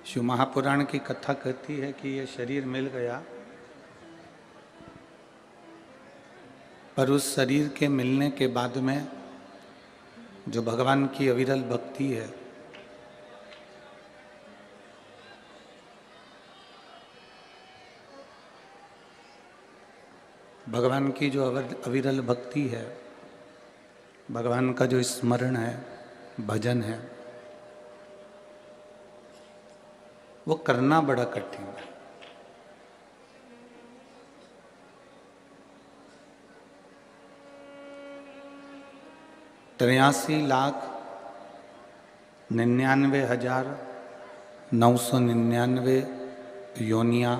शिव महापुराण की कथा कहती है कि ये शरीर मिल गया, पर उस शरीर के मिलने के बाद में जो भगवान की अविरल भक्ति है, भगवान की जो अविरल भक्ति है, भगवान का जो स्मरण है, भजन है, वो करना बड़ा कठिन है। तिरासी लाख 99,999 योनियां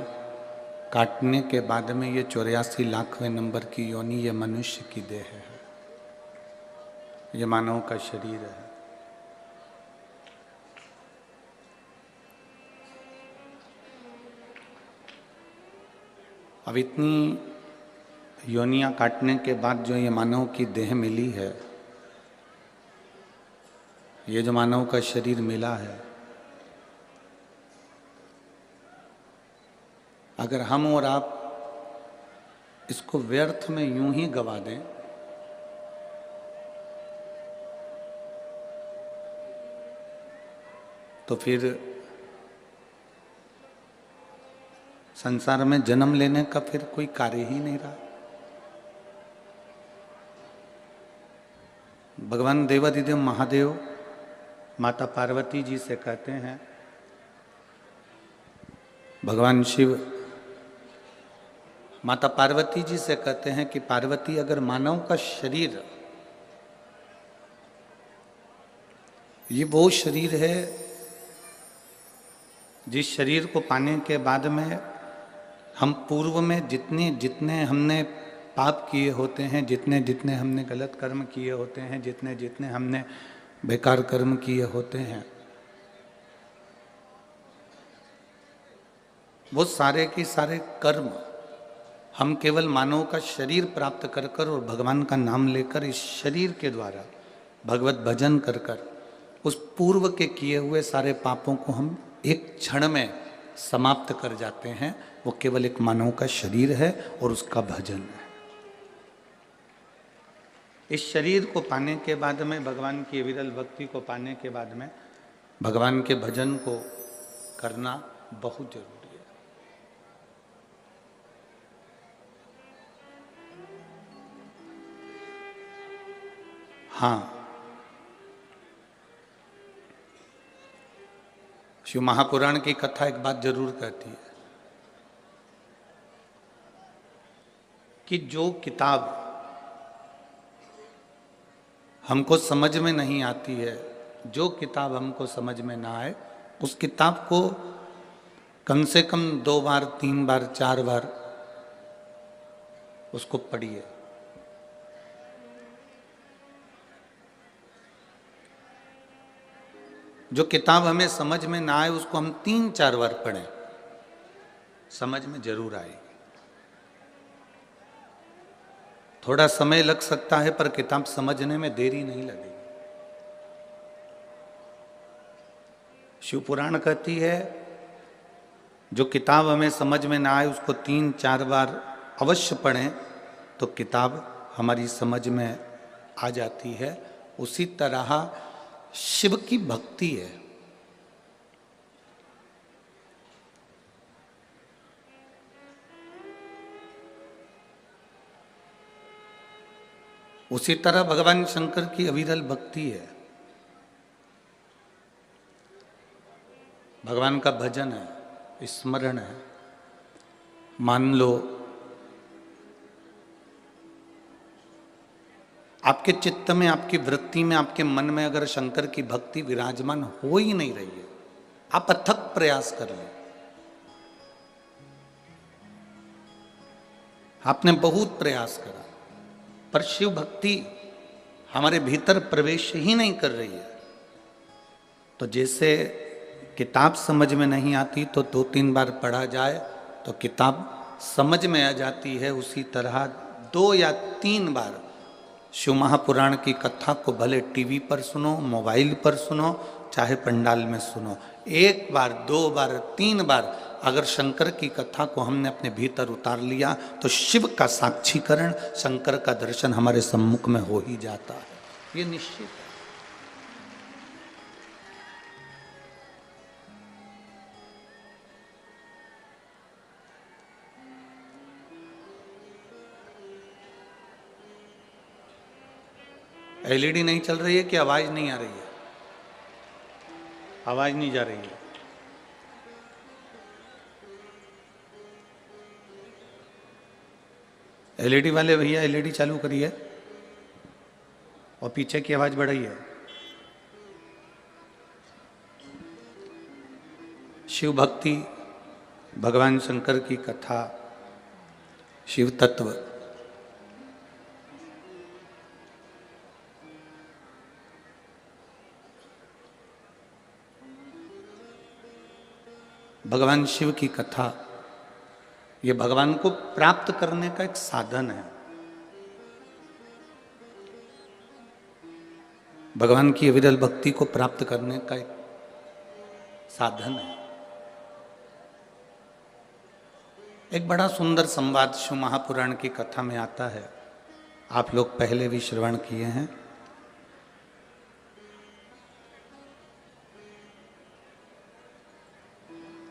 काटने के बाद में ये 84 लाखवें नंबर की योनि ये मनुष्य की देह है, ये मानव का शरीर है। अब इतनी योनियां काटने के बाद जो ये मानव की देह मिली है, ये जो मानव का शरीर मिला है, अगर हम और आप इसको व्यर्थ में यूं ही गवा दें तो फिर संसार में जन्म लेने का फिर कोई कार्य ही नहीं रहा। भगवान देवाधिदेव महादेव माता पार्वती जी से कहते हैं, भगवान शिव माता पार्वती जी से कहते हैं कि पार्वती, अगर मानव का शरीर ये वो शरीर है जिस शरीर को पाने के बाद में हम पूर्व में जितने जितने हमने पाप किए होते हैं, जितने जितने हमने गलत कर्म किए होते हैं, जितने जितने हमने बेकार कर्म किए होते हैं, वो सारे के सारे कर्म हम केवल मानव का शरीर प्राप्त कर कर और भगवान का नाम लेकर इस शरीर के द्वारा भगवत भजन कर कर उस पूर्व के किए हुए सारे पापों को हम एक क्षण में समाप्त कर जाते हैं। वो केवल एक मानव का शरीर है और उसका भजन है। इस शरीर को पाने के बाद में, भगवान की अविरल भक्ति को पाने के बाद में, भगवान के भजन को करना बहुत जरूरी है। हाँ, शिव महापुराण की कथा एक बात जरूर कहती है कि जो किताब हमको समझ में नहीं आती है, जो किताब हमको समझ में ना आए, उस किताब को कम से कम 2 बार, 3 बार, 4 बार उसको पढ़िए। जो किताब हमें समझ में ना आए उसको हम 3-4 बार पढ़ें, समझ में जरूर आएगी। थोड़ा समय लग सकता है पर किताब समझने में देरी नहीं लगेगी। शिव पुराण कहती है जो किताब हमें समझ में ना आए उसको 3-4 बार अवश्य पढ़ें तो किताब हमारी समझ में आ जाती है। उसी तरह शिव की भक्ति है। उसी तरह भगवान शंकर की अविरल भक्ति है, भगवान का भजन है, स्मरण है। मान लो आपके चित्त में, आपकी वृत्ति में, आपके मन में अगर शंकर की भक्ति विराजमान हो ही नहीं रही है, आप अथक प्रयास कर लें। आपने बहुत प्रयास करा पर शिव भक्ति हमारे भीतर प्रवेश ही नहीं कर रही है। तो जैसे किताब समझ में नहीं आती तो 2-3 बार पढ़ा जाए तो किताब समझ में आ जाती है, उसी तरह 2 या 3 बार शिव महापुराण की कथा को भले टीवी पर सुनो, मोबाइल पर सुनो, चाहे पंडाल में सुनो, एक बार, दो बार, तीन बार अगर शंकर की कथा को हमने अपने भीतर उतार लिया तो शिव का साक्षीकरण, शंकर का दर्शन हमारे सम्मुख में हो ही जाता है, ये निश्चित है। एलईडी नहीं चल रही है कि आवाज नहीं आ रही है? आवाज नहीं जा रही है। एलईडी वाले भैया एलईडी चालू करिए और पीछे की आवाज बढ़ाइए। शिव भक्ति, भगवान शंकर की कथा, शिव तत्व, भगवान शिव की कथा, ये भगवान को प्राप्त करने का एक साधन है। भगवान की अविरल भक्ति को प्राप्त करने का एक साधन है। एक बड़ा सुंदर संवाद शिव महापुराण की कथा में आता है, आप लोग पहले भी श्रवण किए हैं।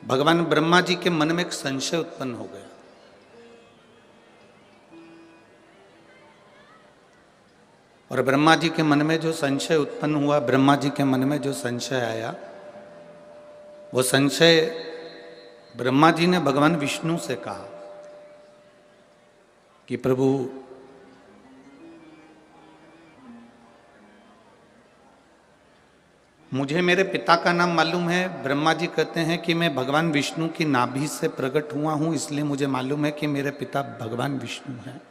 भगवान ब्रह्मा जी के मन में एक संशय उत्पन्न हो गया। और ब्रह्मा जी के मन में जो संशय उत्पन्न हुआ, ब्रह्मा जी के मन में जो संशय आया, वो संशय ब्रह्मा जी ने भगवान विष्णु से कहा कि प्रभु, मुझे मेरे पिता का नाम मालूम है। ब्रह्मा जी कहते हैं कि मैं भगवान विष्णु की नाभि से प्रकट हुआ हूं, इसलिए मुझे मालूम है कि मेरे पिता भगवान विष्णु हैं।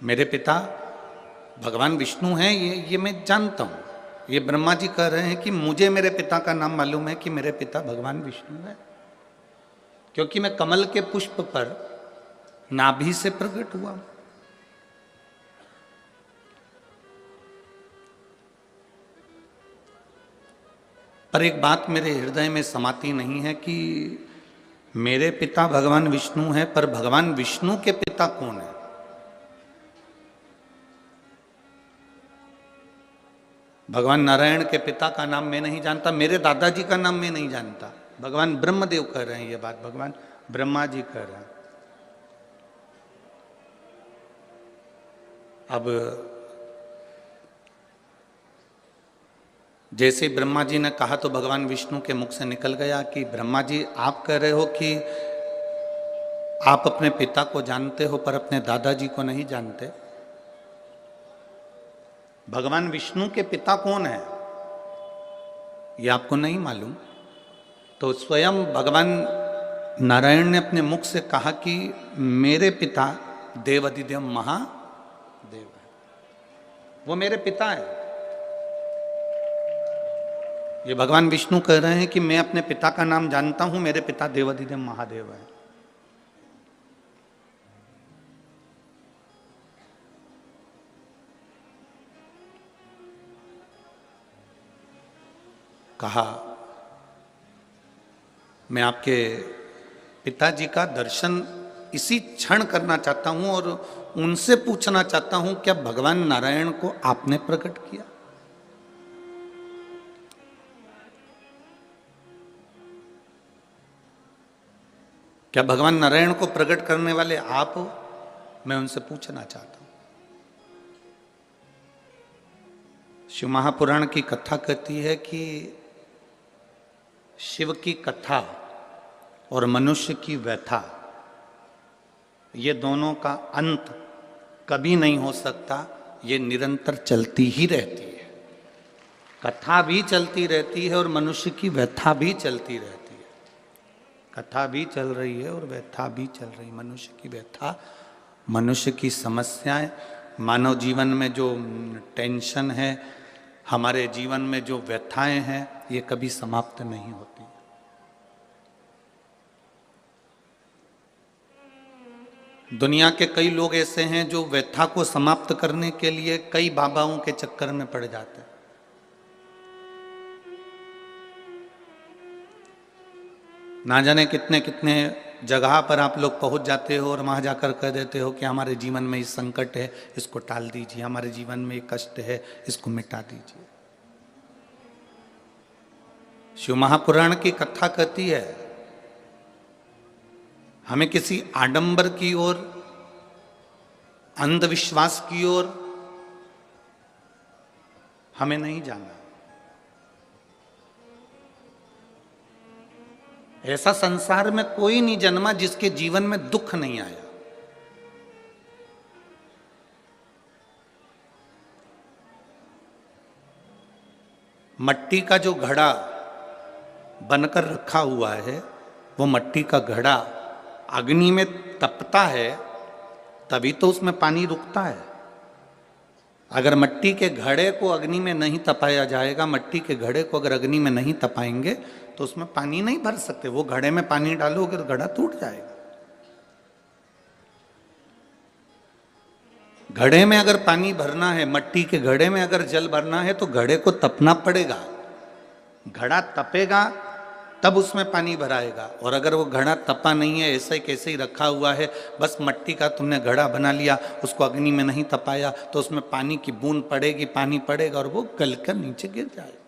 मेरे पिता भगवान विष्णु हैं, ये मैं जानता हूं। ये ब्रह्मा जी कह रहे हैं कि मुझे मेरे पिता का नाम मालूम है कि मेरे पिता भगवान विष्णु हैं, क्योंकि मैं कमल के पुष्प पर नाभि से प्रकट हुआ। पर एक बात मेरे हृदय में समाती नहीं है कि मेरे पिता भगवान विष्णु हैं, पर भगवान विष्णु के पिता कौन है? भगवान नारायण के पिता का नाम मैं नहीं जानता, मेरे दादाजी का नाम मैं नहीं जानता। भगवान ब्रह्मदेव कह रहे हैं ये बात, भगवान ब्रह्मा जी कह रहे हैं। अब जैसे ब्रह्मा जी ने कहा तो भगवान विष्णु के मुख से निकल गया कि ब्रह्मा जी, आप कह रहे हो कि आप अपने पिता को जानते हो पर अपने दादाजी को नहीं जानते। भगवान विष्णु के पिता कौन है ये आपको नहीं मालूम। तो स्वयं भगवान नारायण ने अपने मुख से कहा कि मेरे पिता देवाधिदेव महादेव है, वो मेरे पिता है। ये भगवान विष्णु कह रहे हैं कि मैं अपने पिता का नाम जानता हूं, मेरे पिता देवाधिदेव महादेव है। कहा, मैं आपके पिताजी का दर्शन इसी क्षण करना चाहता हूं और उनसे पूछना चाहता हूं, क्या भगवान नारायण को आपने प्रकट किया? क्या भगवान नारायण को प्रकट करने वाले आप हो? मैं उनसे पूछना चाहता हूं। शिव महापुराण की कथा कहती है कि शिव की कथा और मनुष्य की व्यथा, ये दोनों का अंत कभी नहीं हो सकता, ये निरंतर चलती ही रहती है। कथा भी चलती रहती है और मनुष्य की व्यथा भी चलती रहती है। कथा भी चल रही है और व्यथा भी चल रही है। मनुष्य की व्यथा, मनुष्य की समस्याएं, मानव जीवन में जो टेंशन है, हमारे जीवन में जो व्यथाएं हैं, ये कभी समाप्त नहीं होती। दुनिया के कई लोग ऐसे हैं जो व्यथा को समाप्त करने के लिए कई बाबाओं के चक्कर में पड़ जाते हैं। ना जाने कितने कितने जगह पर आप लोग पहुंच जाते हो और वहां जाकर कह देते हो कि हमारे जीवन में ये संकट है, इसको टाल दीजिए, हमारे जीवन में ये कष्ट है, इसको मिटा दीजिए। शिव महापुराण की कथा कहती है हमें किसी आडंबर की ओर, अंधविश्वास की ओर हमें नहीं जाना। ऐसा संसार में कोई नहीं जन्मा जिसके जीवन में दुख नहीं आया। मट्टी का जो घड़ा बनकर रखा हुआ है, वो मट्टी का घड़ा अग्नि में तपता है तभी तो उसमें पानी रुकता है। अगर मट्टी के घड़े को अग्नि में नहीं तपाया जाएगा, मट्टी के घड़े को अगर अग्नि में नहीं तपाएंगे तो उसमें पानी नहीं भर सकते। वो घड़े में पानी डालोगे तो घड़ा टूट जाएगा। घड़े में अगर पानी भरना है, मट्टी के घड़े में अगर जल भरना है तो घड़े को तपना पड़ेगा। घड़ा तपेगा तब उसमें पानी भराएगा। और अगर वो घड़ा तपा नहीं है, ऐसे ही कैसे ही रखा हुआ है, बस मट्टी का तुमने घड़ा बना लिया, उसको अग्नि में नहीं तपाया तो उसमें पानी की बूंद पड़ेगी, पानी पड़ेगा और वो गलकर नीचे गिर जाएगा।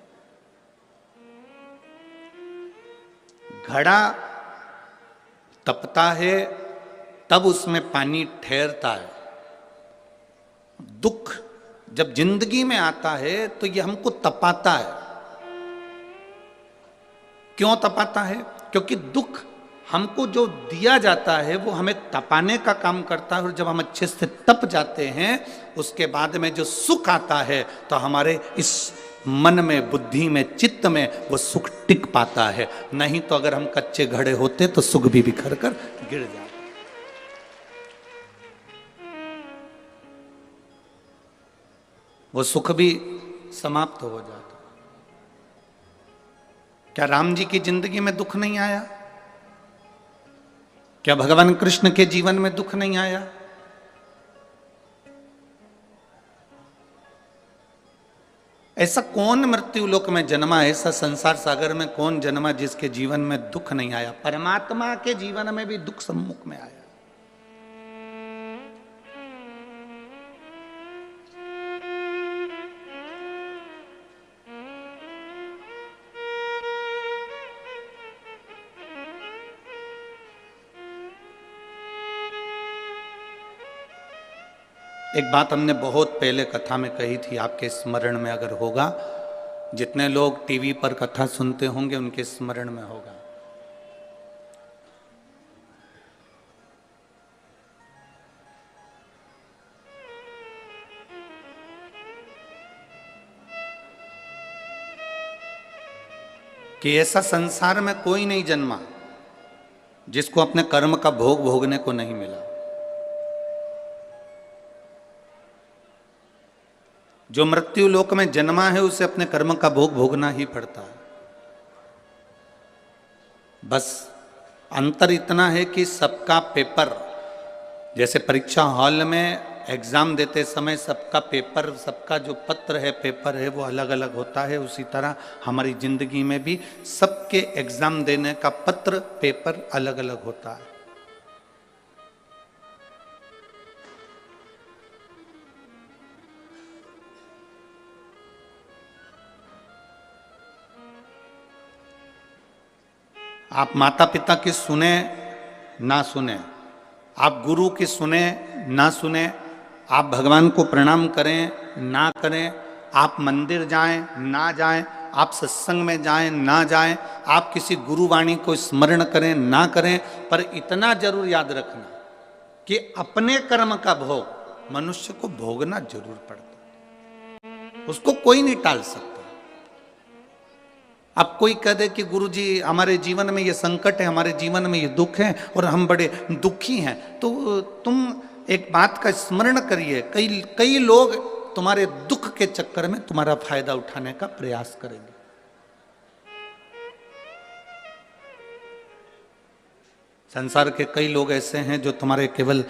घड़ा तपता है तब उसमें पानी ठहरता है। दुख जब जिंदगी में आता है तो ये हमको तपाता है। क्यों तपाता है? क्योंकि दुख हमको जो दिया जाता है वो हमें तपाने का काम करता है। और जब हम अच्छे से तप जाते हैं उसके बाद में जो सुख आता है तो हमारे इस मन में, बुद्धि में, चित्त में वो सुख टिक पाता है। नहीं तो अगर हम कच्चे घड़े होते तो सुख भी बिखर कर गिर जाता। वो सुख भी समाप्त हो जाता। क्या राम जी की जिंदगी में दुख नहीं आया? क्या भगवान कृष्ण के जीवन में दुख नहीं आया? ऐसा कौन मृत्यु लोक में जन्मा, ऐसा संसार सागर में कौन जन्मा जिसके जीवन में दुख नहीं आया? परमात्मा के जीवन में भी दुख सम्मुख में आया। एक बात हमने बहुत पहले कथा में कही थी, आपके स्मरण में अगर होगा, जितने लोग टीवी पर कथा सुनते होंगे उनके स्मरण में होगा। कि ऐसा संसार में कोई नहीं जन्मा जिसको अपने कर्म का भोग भोगने को नहीं मिला। जो मृत्यु लोक में जन्मा है उसे अपने कर्म का भोग भोगना ही पड़ता है। बस अंतर इतना है कि सबका पेपर, जैसे परीक्षा हॉल में एग्जाम देते समय सबका पेपर, सबका जो पत्र है, पेपर है, वो अलग अलग होता है, उसी तरह हमारी जिंदगी में भी सबके एग्जाम देने का पत्र, पेपर अलग अलग होता है। आप माता पिता की सुने ना सुने, आप गुरु की सुने ना सुने, आप भगवान को प्रणाम करें ना करें, आप मंदिर जाएं ना जाएं, आप सत्संग में जाएं ना जाएं, आप किसी गुरुवाणी को स्मरण करें ना करें, पर इतना जरूर याद रखना कि अपने कर्म का भोग मनुष्य को भोगना जरूर पड़ता है। उसको कोई नहीं टाल सकता। अब कोई कह दे कि गुरुजी हमारे जीवन में ये संकट है, हमारे जीवन में ये दुख है और हम बड़े दुखी हैं, तो तुम एक बात का स्मरण करिए, कई लोग तुम्हारे दुख के चक्कर में तुम्हारा फायदा उठाने का प्रयास करेंगे। संसार के कई लोग ऐसे हैं जो तुम्हारे केवल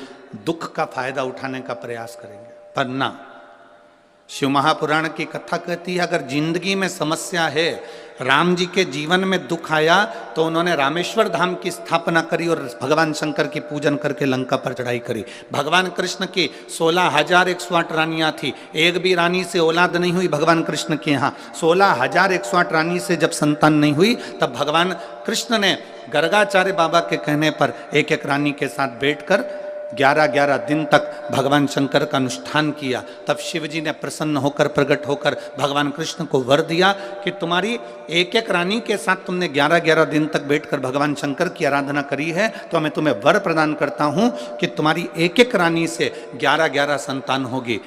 दुख का फायदा उठाने का प्रयास करेंगे, पर ना। शिव महापुराण की कथा कहती है अगर जिंदगी में समस्या है, राम जी के जीवन में दुख आया तो उन्होंने रामेश्वर धाम की स्थापना करी और भगवान शंकर की पूजन करके लंका पर चढ़ाई करी। भगवान कृष्ण की 16,108 रानियां थी, एक भी रानी से औलाद नहीं हुई भगवान कृष्ण के यहाँ। 16,108 रानी से जब संतान नहीं हुई तब भगवान कृष्ण ने गर्गाचार्य बाबा के कहने पर एक एक रानी के साथ बैठकर 11-11 दिन तक भगवान शंकर का अनुष्ठान किया। तब शिव जी ने प्रसन्न होकर, प्रकट होकर भगवान कृष्ण को वर दिया कि तुम्हारी एक एक रानी के साथ तुमने 11-11 दिन तक बैठकर भगवान शंकर की आराधना करी है, तो मैं तुम्हें वर प्रदान करता हूं कि तुम्हारी एक एक रानी से 11-11 संतान होगी।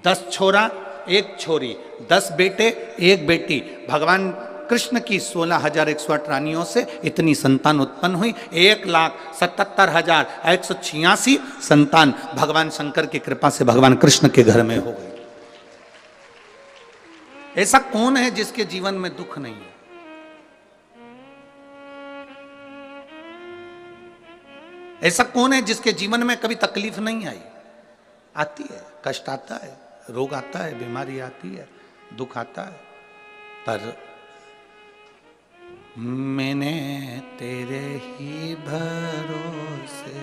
10 छोरा 1 छोरी, 10 बेटे 1 बेटी। भगवान कृष्ण की 16,108 रानियों से इतनी संतान उत्पन्न हुई। 1,77,186 संतान भगवान शंकर की कृपा से भगवान कृष्ण के घर में हो गई। ऐसा कौन है जिसके जीवन में दुख नहीं है? ऐसा कौन है जिसके जीवन में कभी तकलीफ नहीं आई? आती है, कष्ट आता है, रोग आता है, बीमारी आती है, दुख आता है, पर मैंने तेरे ही भरोसे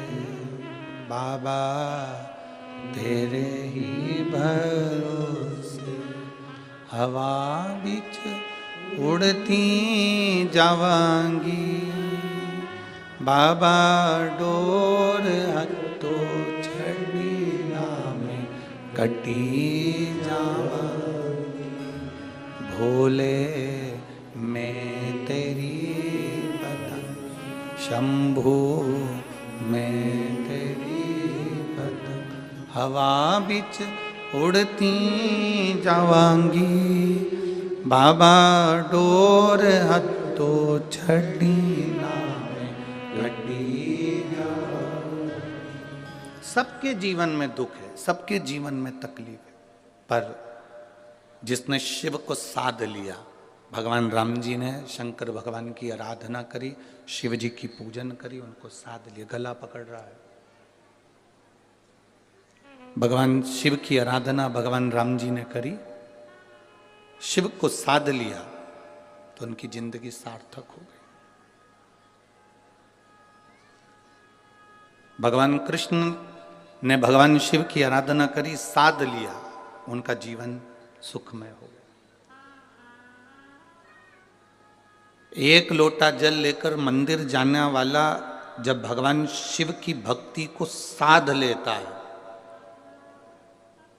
बाबा, तेरे ही भरोसे हवा बिच उड़ती जावांगी बाबा, डोर हत्तो छड़ी नामे कटी जावांगी भोले मैं तेरी पतंग, शंभू मैं तेरी पतंग हवा बिच उड़ती जावांगी बाबा, डोर हत्तो छड़ी नामे कटी जावांगी। सबके जीवन में दुख है, सबके जीवन में तकलीफ है, पर जिसने शिव को साध लिया, भगवान राम जी ने शंकर भगवान की आराधना करी, शिव जी की पूजन करी, उनको साध लिया। गला पकड़ रहा है, भगवान शिव की आराधना भगवान राम जी ने करी, शिव को साध लिया तो उनकी जिंदगी सार्थक हो गई। भगवान कृष्ण ने भगवान शिव की आराधना करी, साध लिया, उनका जीवन सुखमय हो गया। एक लोटा जल लेकर मंदिर जाने वाला जब भगवान शिव की भक्ति को साध लेता है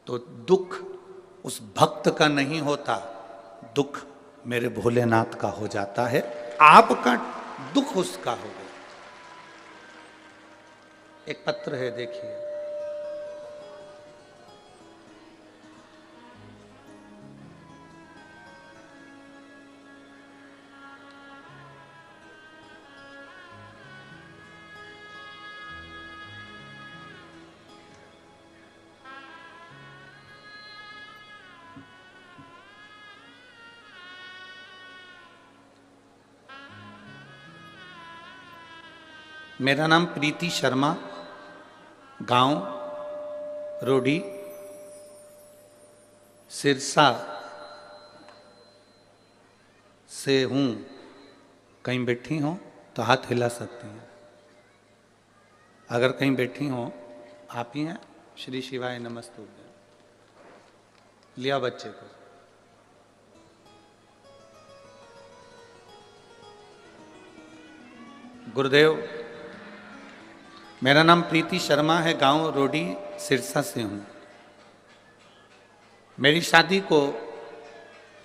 तो दुख उस भक्त का नहीं होता, दुख मेरे भोलेनाथ का हो जाता है। आपका दुख उसका हो गया। एक पत्र है, देखिए, मेरा नाम प्रीति शर्मा, गांव रोडी, सिरसा से हूँ। कहीं बैठी हो तो हाथ हिला सकती हैं। अगर कहीं बैठी हो, आप ही हैं? श्री शिवाय नमस्तुभ्यं। लिया बच्चे को। गुरुदेव, मेरा नाम प्रीति शर्मा है, गांव रोडी, सिरसा से हूँ। मेरी शादी को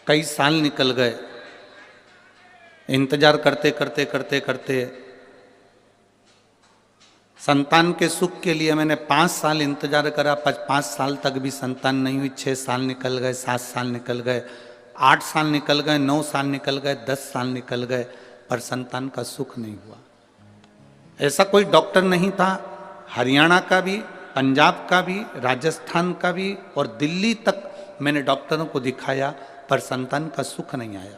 कई साल निकल गए। इंतजार करते करते करते करते संतान के सुख के लिए मैंने 5 साल इंतजार करा। 5 साल तक भी संतान नहीं हुई। 6 साल निकल गए, 7 साल निकल गए, 8 साल निकल गए, 9 साल निकल गए, 10 साल निकल गए, पर संतान का सुख नहीं हुआ। ऐसा कोई डॉक्टर नहीं था, हरियाणा का भी, पंजाब का भी, राजस्थान का भी और दिल्ली तक मैंने डॉक्टरों को दिखाया, पर संतान का सुख नहीं आया।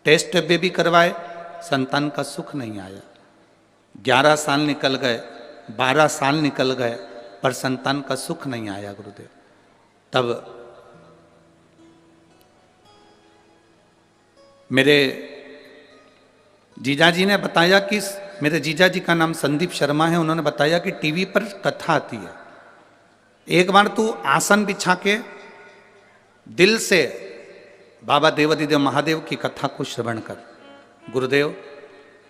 टेस्ट भी करवाए, संतान का सुख नहीं आया। 11 साल निकल गए, 12 साल निकल गए, पर संतान का सुख नहीं आया गुरुदेव। तब मेरे जीजाजी ने बताया कि, मेरे जीजाजी का नाम संदीप शर्मा है, उन्होंने बताया कि टीवी पर कथा आती है, एक बार तू आसन बिछा के दिल से बाबा देवादिदेव महादेव की कथा को श्रवण कर। गुरुदेव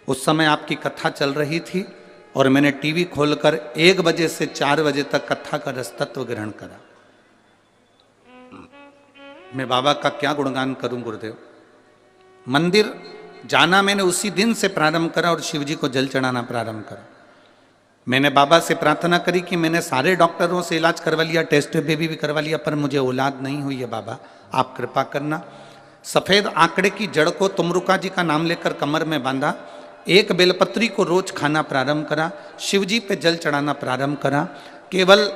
उस समय आपकी कथा चल रही थी और मैंने टीवी खोलकर 1 बजे से 4 बजे तक कथा का रसतत्व ग्रहण करा। मैं बाबा का क्या गुणगान करूं गुरुदेव। मंदिर जाना मैंने उसी दिन से प्रारंभ करा और शिव जी को जल चढ़ाना प्रारंभ करा। मैंने बाबा से प्रार्थना करी कि मैंने सारे डॉक्टरों से इलाज करवा लिया, टेस्ट बेबी भी करवा लिया, पर मुझे औलाद नहीं हुई है बाबा, आप कृपा करना। सफेद आंकड़े की जड़ को तुमरुका जी का नाम लेकर कमर में बांधा, एक बेलपत्री को रोज खाना प्रारंभ करा, शिव जी पे जल चढ़ाना प्रारंभ करा। केवल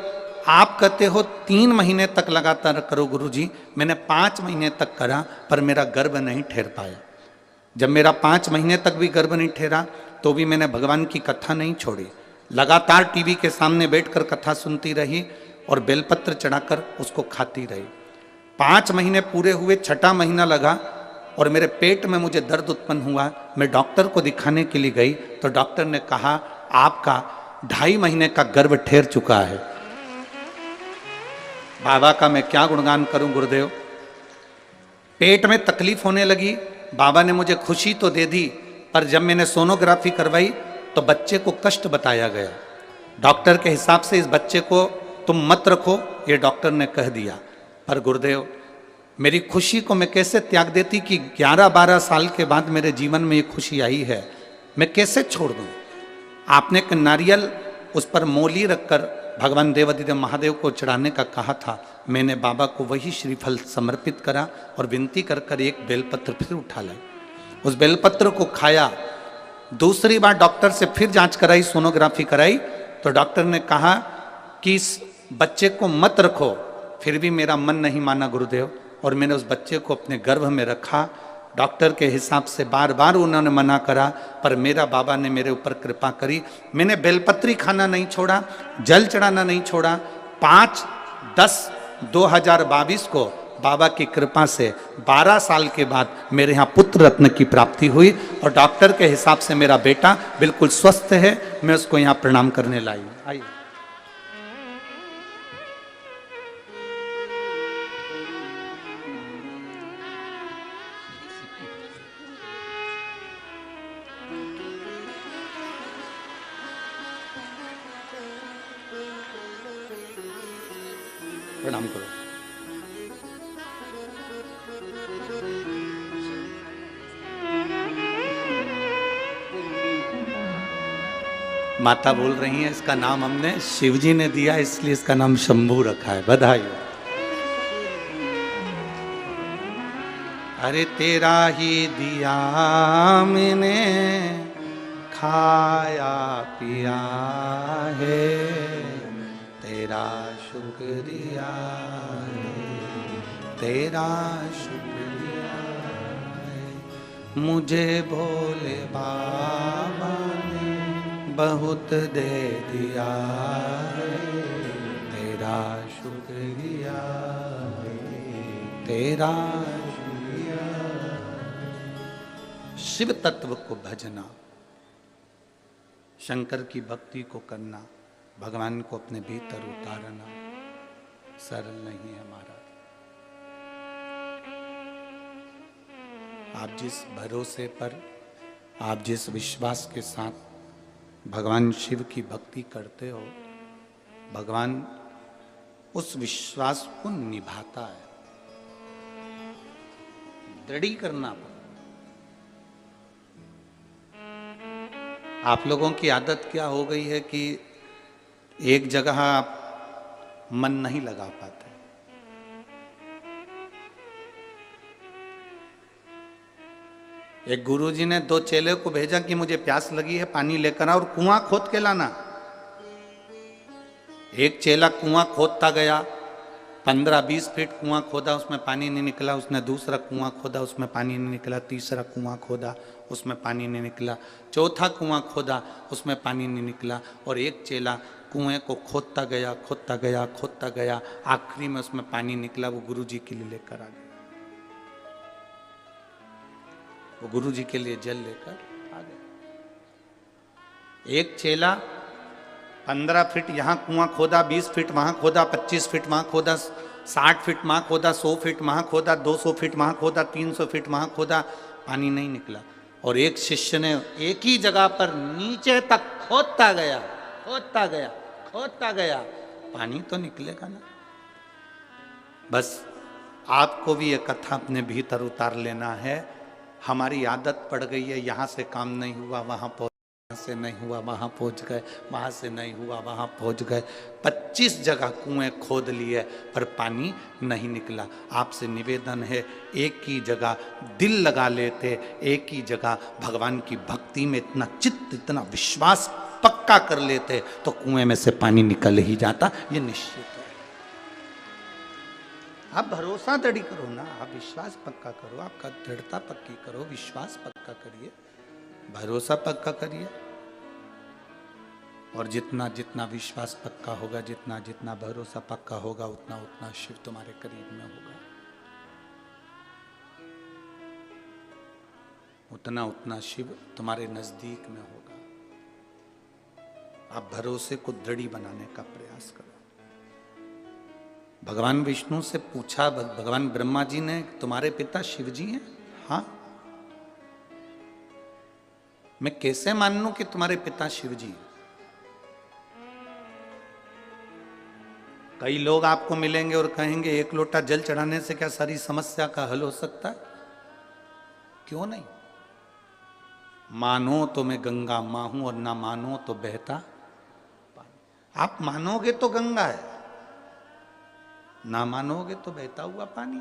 आप कहते हो 3 महीने तक लगातार करो गुरुजी, मैंने 5 महीने तक करा, पर मेरा गर्भ नहीं ठहर पाया। जब मेरा 5 महीने तक भी गर्भ नहीं ठहरा तो भी मैंने भगवान की कथा नहीं छोड़ी, लगातार टीवी के सामने बैठकर कथा सुनती रही और बेलपत्र चढ़ाकर उसको खाती रही। 5 महीने पूरे हुए, 6ठा महीना लगा और मेरे पेट में मुझे दर्द उत्पन्न हुआ। मैं डॉक्टर को दिखाने के लिए गई तो डॉक्टर ने कहा आपका 2.5 महीने का गर्भ ठहर चुका है। बाबा का मैं क्या गुणगान करूं गुरुदेव। पेट में तकलीफ होने लगी, बाबा ने मुझे खुशी तो दे दी, पर जब मैंने सोनोग्राफी करवाई तो बच्चे को कष्ट बताया गया। डॉक्टर के हिसाब से इस बच्चे को तुम मत रखो, ये डॉक्टर ने कह दिया। पर गुरुदेव मेरी खुशी को मैं कैसे त्याग देती कि 11-12 साल के बाद मेरे जीवन में ये खुशी आई है, मैं कैसे छोड़ दूं। आपने एक नारियल उस पर मोली रखकर भगवान देवादिदेव महादेव को चढ़ाने का कहा था, मैंने बाबा को वही श्रीफल समर्पित करा और विनती कर कर एक बेलपत्र फिर उठा लाई। उस बेलपत्र को खाया। दूसरी बार डॉक्टर से फिर जांच कराई, सोनोग्राफी कराई, तो डॉक्टर ने कहा कि इस बच्चे को मत रखो। फिर भी मेरा मन नहीं माना गुरुदेव, और मैंने उस बच्चे को अपने गर्भ में रखा। डॉक्टर के हिसाब से बार बार उन्होंने मना करा, पर मेरा बाबा ने मेरे ऊपर कृपा करी। मैंने बेलपत्री खाना नहीं छोड़ा, जल चढ़ाना नहीं छोड़ा। 5/10/2022 को बाबा की कृपा से 12 साल के बाद मेरे यहाँ पुत्र रत्न की प्राप्ति हुई और डॉक्टर के हिसाब से मेरा बेटा बिल्कुल स्वस्थ है। मैं उसको यहाँ प्रणाम करने लाई हूँ। आइए। प्रणाम करो। माता बोल रही हैं इसका नाम हमने शिवजी ने दिया, इसलिए इसका नाम शंभू रखा है। बधाई। अरे तेरा ही दिया मैंने खाया पिया है, तेरा शुक्रिया है, तेरा शुक्रिया है। मुझे भोले बाबा ने बहुत दे दिया है, तेरा शुक्रिया है, तेरा शुक्रिया। शिव तत्व को भजना, शंकर की भक्ति को करना, भगवान को अपने भीतर उतारना सरल नहीं है महाराज। आप जिस भरोसे पर, आप जिस विश्वास के साथ भगवान शिव की भक्ति करते हो, भगवान उस विश्वास को निभाता है। दृढ़ी करना पड़ता। आप लोगों की आदत क्या हो गई है कि एक जगह आप मन नहीं लगा पाते। एक गुरुजी ने 2 चेले को भेजा कि मुझे प्यास लगी है, पानी लेकर आ और कुआं खोद के लाना। एक चेला कुआं खोदता गया, 15-20 फीट कुआं खोदा, उसमें पानी नहीं निकला, उसने दूसरा कुआं खोदा, उसमें पानी नहीं निकला, तीसरा कुआं खोदा, उसमें पानी नहीं निकला, चौथा कुआं खोदा, उसमें पानी नहीं निकला, और एक चेला कुएं को खोदता गया खोदता गया खोदता गया, आखिरी में उसमें पानी निकला, वो गुरुजी के लिए लेकर आ गया, वो गुरुजी के लिए जल लेकर आ गया। एक चेला 15 फीट यहाँ कुआं खोदा, 20 फीट वहां खोदा, 25 फीट वहां खोदा, 60 फीट वहां खोदा, 100 फीट वहां खोदा, 200 फीट वहां खोदा, 300 फीट वहां खोदा, पानी नहीं निकला। और एक शिष्य ने एक ही जगह पर नीचे तक खोदता गया खोदता गया खोदता गया, पानी तो निकलेगा ना। बस आपको भी ये कथा अपने भीतर उतार लेना है। हमारी आदत पड़ गई है, यहाँ से काम नहीं हुआ वहाँ पहुँच, यहाँ से नहीं हुआ वहाँ पहुँच गए, वहाँ से नहीं हुआ वहाँ पहुँच गए, 25 जगह कुएं खोद लिए पर पानी नहीं निकला। आपसे निवेदन है, एक ही जगह दिल लगा लेते, एक ही जगह भगवान की भक्ति में इतना चित्त इतना विश्वास पक्का कर लेते तो कुएं में से पानी निकल ही जाता, ये निश्चित है। आप भरोसा दृढ़ करो ना, आप विश्वास पक्का करो, आपका दृढ़ता पक्की करो, विश्वास पक्का करिए, भरोसा पक्का करिए। और जितना जितना विश्वास पक्का होगा, जितना जितना भरोसा पक्का होगा, उतना उतना शिव तुम्हारे करीब में होगा, उतना उतना शिव तुम्हारे नजदीक में होगा। आप भरोसे को दृढ़ बनाने का प्रयास करो। भगवान विष्णु से पूछा भगवान ब्रह्मा जी ने, तुम्हारे पिता शिव जी हैं? हाँ। मैं कैसे मान लूं कि तुम्हारे पिता शिव जी हैं? कई लोग आपको मिलेंगे और कहेंगे एक लोटा जल चढ़ाने से क्या सारी समस्या का हल हो सकता है? क्यों नहीं? मानो तो मैं गंगा मां हूं और ना मानो तो बहता पानी। आप मानोगे तो गंगा है, ना मानोगे तो बहता हुआ पानी।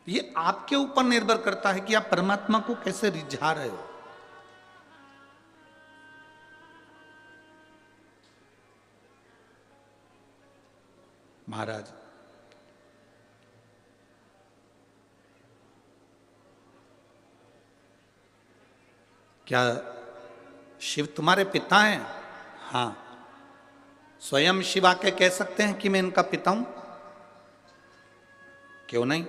ये आपके ऊपर निर्भर करता है कि आप परमात्मा को कैसे रिझा रहे हो। महाराज क्या शिव तुम्हारे पिता हैं? हाँ। स्वयं शिव आके कह सकते हैं कि मैं इनका पिता हूं? क्यों नहीं?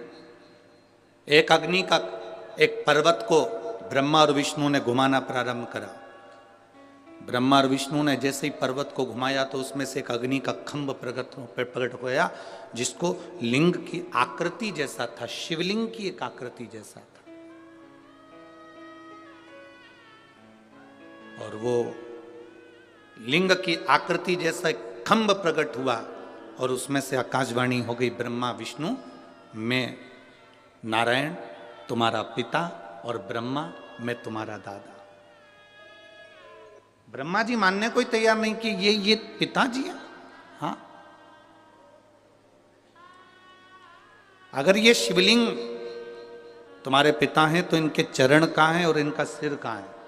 एक अग्नि का एक पर्वत को ब्रह्मा और विष्णु ने घुमाना प्रारंभ करा। ब्रह्मा और विष्णु ने जैसे ही पर्वत को घुमाया तो उसमें से एक अग्नि का खंभ प्रकट होया, जिसको लिंग की आकृति जैसा था, शिवलिंग की एक आकृति जैसा था। और वो लिंग की आकृति जैसा एक खंभ प्रकट हुआ और उसमें से आकाशवाणी हो गई, ब्रह्मा विष्णु मैं नारायण तुम्हारा पिता और ब्रह्मा मैं तुम्हारा दादा। ब्रह्मा जी मानने को ही तैयार नहीं कि ये पिताजी है। हाँ, अगर ये शिवलिंग तुम्हारे पिता हैं तो इनके चरण कहां हैं और इनका सिर कहां है?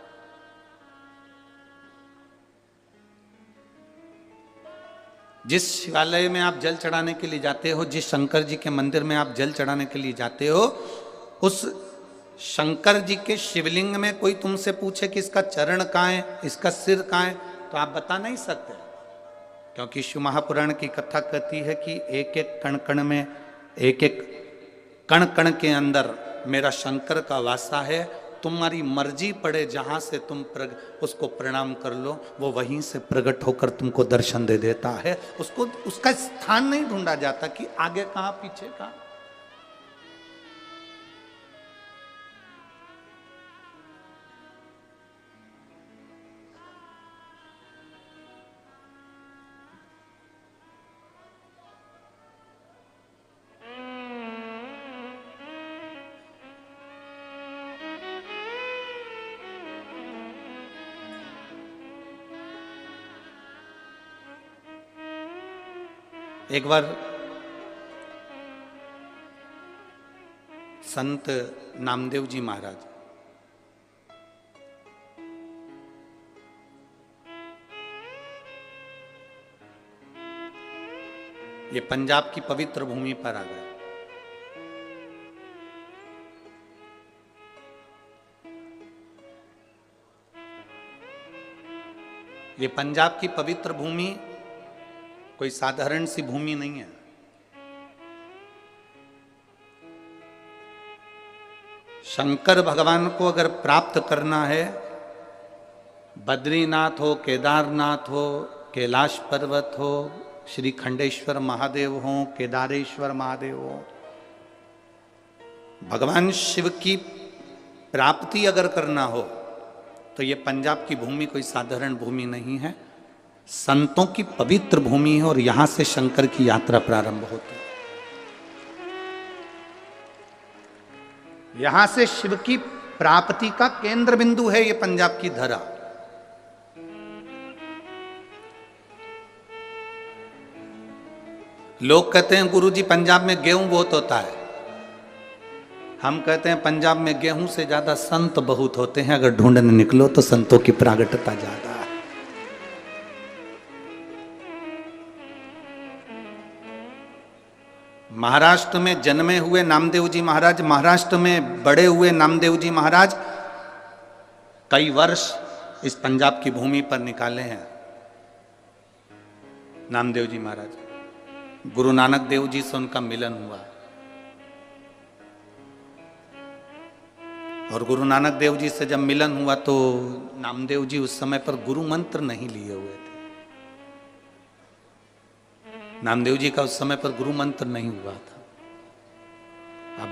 जिस शिवालय में आप जल चढ़ाने के लिए जाते हो, जिस शंकर जी के मंदिर में आप जल चढ़ाने के लिए जाते हो, उस शंकर जी के शिवलिंग में कोई तुमसे पूछे कि इसका चरण कहाँ है, इसका सिर कहाँ है, तो आप बता नहीं सकते, क्योंकि शिव महापुराण की कथा कहती है कि एक एक कण कण में, एक एक कण कण के अंदर मेरा शंकर का वासा है। तुम्हारी मर्जी पड़े जहां से तुम उसको प्रणाम कर लो, वो वहीं से प्रकट होकर तुमको दर्शन दे देता है। उसको उसका स्थान नहीं ढूंढा जाता कि आगे कहां पीछे कहां। एक बार संत नामदेव जी महाराज। ये पंजाब की पवित्र भूमि पर आ गए। ये पंजाब की पवित्र भूमि कोई साधारण सी भूमि नहीं है। शंकर भगवान को अगर प्राप्त करना है, बद्रीनाथ हो, केदारनाथ हो, कैलाश पर्वत हो, श्री खंडेश्वर महादेव हो, केदारेश्वर महादेव हो, भगवान शिव की प्राप्ति अगर करना हो तो ये पंजाब की भूमि कोई साधारण भूमि नहीं है, संतों की पवित्र भूमि है और यहां से शंकर की यात्रा प्रारंभ होती है। यहां से शिव की प्राप्ति का केंद्र बिंदु है ये पंजाब की धरा। लोग कहते हैं गुरुजी पंजाब में गेहूं बहुत होता है। हम कहते हैं पंजाब में गेहूं से ज्यादा संत बहुत होते हैं। अगर ढूंढने निकलो तो संतों की प्रागट्यता ज्यादा है। महाराष्ट्र में जन्मे हुए नामदेव जी महाराज, महाराष्ट्र में बड़े हुए नामदेव जी महाराज कई वर्ष इस पंजाब की भूमि पर निकाले हैं। नामदेव जी महाराज, गुरु नानक देव जी से उनका मिलन हुआ और गुरु नानक देव जी से जब मिलन हुआ तो नामदेव जी उस समय पर गुरु मंत्र नहीं लिए हुए थे। नामदेव जी का उस समय पर गुरु मंत्र नहीं हुआ था। अब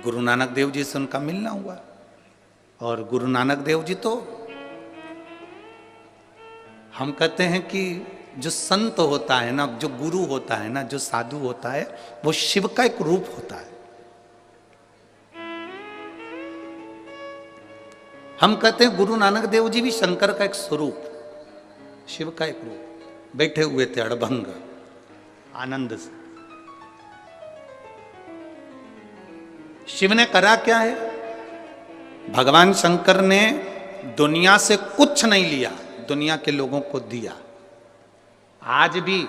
गुरु नानक देव जी से उनका मिलना हुआ और गुरु नानक देव जी तो हम कहते हैं कि जो संत होता है ना, जो गुरु होता है ना, जो साधु होता है, वो शिव का एक रूप होता है। हम कहते हैं गुरु नानक देव जी भी शंकर का एक स्वरूप, शिव का एक रूप। बैठे हुए थे अड़भंग आनंद से। शिव ने करा क्या है? भगवान शंकर ने दुनिया से कुछ नहीं लिया, दुनिया के लोगों को दिया। आज भी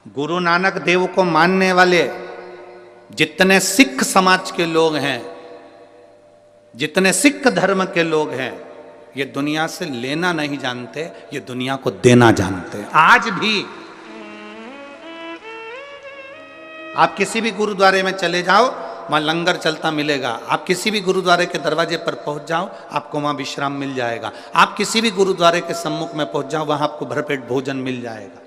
गुरु नानक देव को मानने वाले जितने सिख समाज के लोग हैं, जितने सिख धर्म के लोग हैं, ये दुनिया से लेना नहीं जानते, ये दुनिया को देना जानते हैं। आज भी आप किसी भी गुरुद्वारे में चले जाओ, वहां लंगर चलता मिलेगा। आप किसी भी गुरुद्वारे के दरवाजे पर पहुंच जाओ, आपको वहां विश्राम मिल जाएगा। आप किसी भी गुरुद्वारे के सम्मुख में पहुंच जाओ, वहां आपको भरपेट भोजन मिल जाएगा।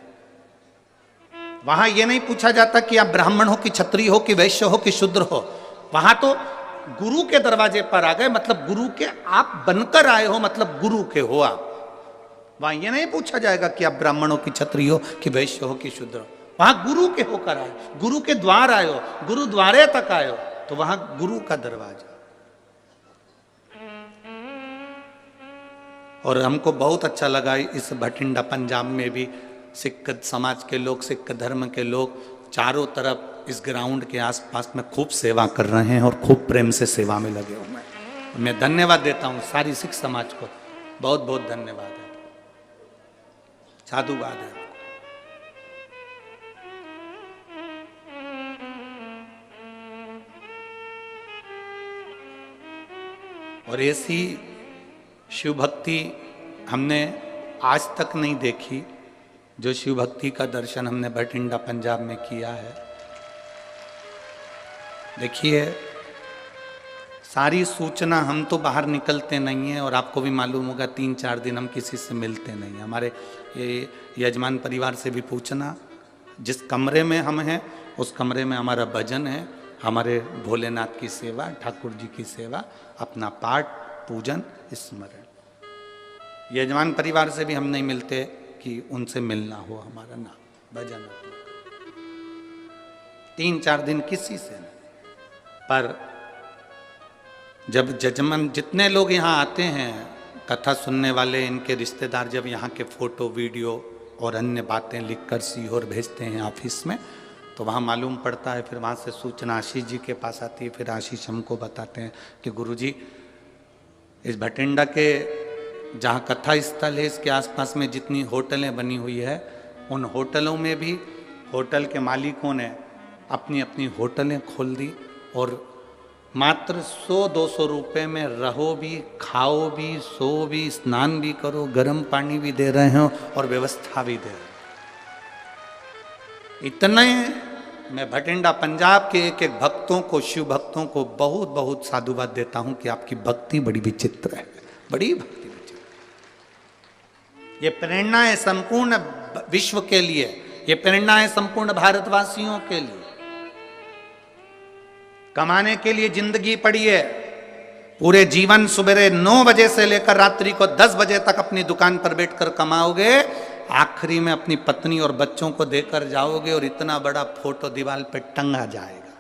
वहां यह नहीं पूछा जाता कि आप ब्राह्मण हो कि क्षत्रिय हो कि वैश्य हो कि शूद्र हो। वहां तो गुरु के दरवाजे पर आ गए, मतलब गुरु के आप बनकर आए हो, मतलब गुरु के हो आप। वहां यह नहीं पूछा जाएगा कि आप ब्राह्मण हो कि क्षत्रिय हो कि वैश्य हो कि शूद्र हो। वहां गुरु के होकर आए, गुरु के द्वार आए हो, गुरुद्वारे तक आए हो, तो वहां गुरु का दरवाजा। और हमको बहुत अच्छा लगा इस भटिंडा पंजाब में भी सिख समाज के लोग, सिख धर्म के लोग चारों तरफ इस ग्राउंड के आसपास में खूब सेवा कर रहे हैं और खूब प्रेम से सेवा में लगे हुए हैं। मैं धन्यवाद देता हूं सारी सिख समाज को, बहुत बहुत धन्यवाद है, साधुवाद है। और ऐसी शिव भक्ति हमने आज तक नहीं देखी, जो शिव भक्ति का दर्शन हमने भटिंडा पंजाब में किया है। देखिए, सारी सूचना, हम तो बाहर निकलते नहीं हैं और आपको भी मालूम होगा 3-4 दिन हम किसी से मिलते नहीं। हमारे ये यजमान परिवार से भी पूछना, जिस कमरे में हम हैं उस कमरे में हमारा भजन है, हमारे भोलेनाथ की सेवा, ठाकुर जी की सेवा, अपना पाठ, पूजन, स्मरण। यजमान परिवार से भी हम नहीं मिलते कि उनसे मिलना हो हमारा, ना भजन। 3-4 दिन किसी से नहीं। पर जब जजमान, जितने लोग यहाँ आते हैं कथा सुनने वाले, इनके रिश्तेदार जब यहाँ के फोटो, वीडियो और अन्य बातें लिखकर सीहोर भेजते हैं ऑफिस में, तो वहाँ मालूम पड़ता है, फिर वहाँ से सूचना आशीष जी के पास आती है, फिर आशीष हमको बताते हैं कि गुरुजी इस भटिंडा के जहाँ कथा स्थल है इसके आसपास में जितनी होटलें बनी हुई है, उन होटलों में भी होटल के मालिकों ने अपनी अपनी होटलें खोल दी और मात्र 100-200 रुपये में रहो भी, खाओ भी, सो भी, स्नान भी करो, गर्म पानी भी दे रहे हैं और व्यवस्था भी दे रहे हैं। इतने मैं भटिंडा पंजाब के एक एक भक्तों को, शिव भक्तों को बहुत बहुत साधुवाद देता हूं कि आपकी भक्ति बड़ी विचित्र है, बड़ी भक्ति विचित्र। ये प्रेरणा है संपूर्ण विश्व के लिए, ये प्रेरणा है संपूर्ण भारतवासियों के लिए। कमाने के लिए जिंदगी पड़ी है, पूरे जीवन सुबह 9 बजे से लेकर रात्रि को 10 बजे तक अपनी दुकान पर बैठकर कमाओगे, आखिरी में अपनी पत्नी और बच्चों को देकर जाओगे और इतना बड़ा फोटो दीवार पे टंगा जाएगा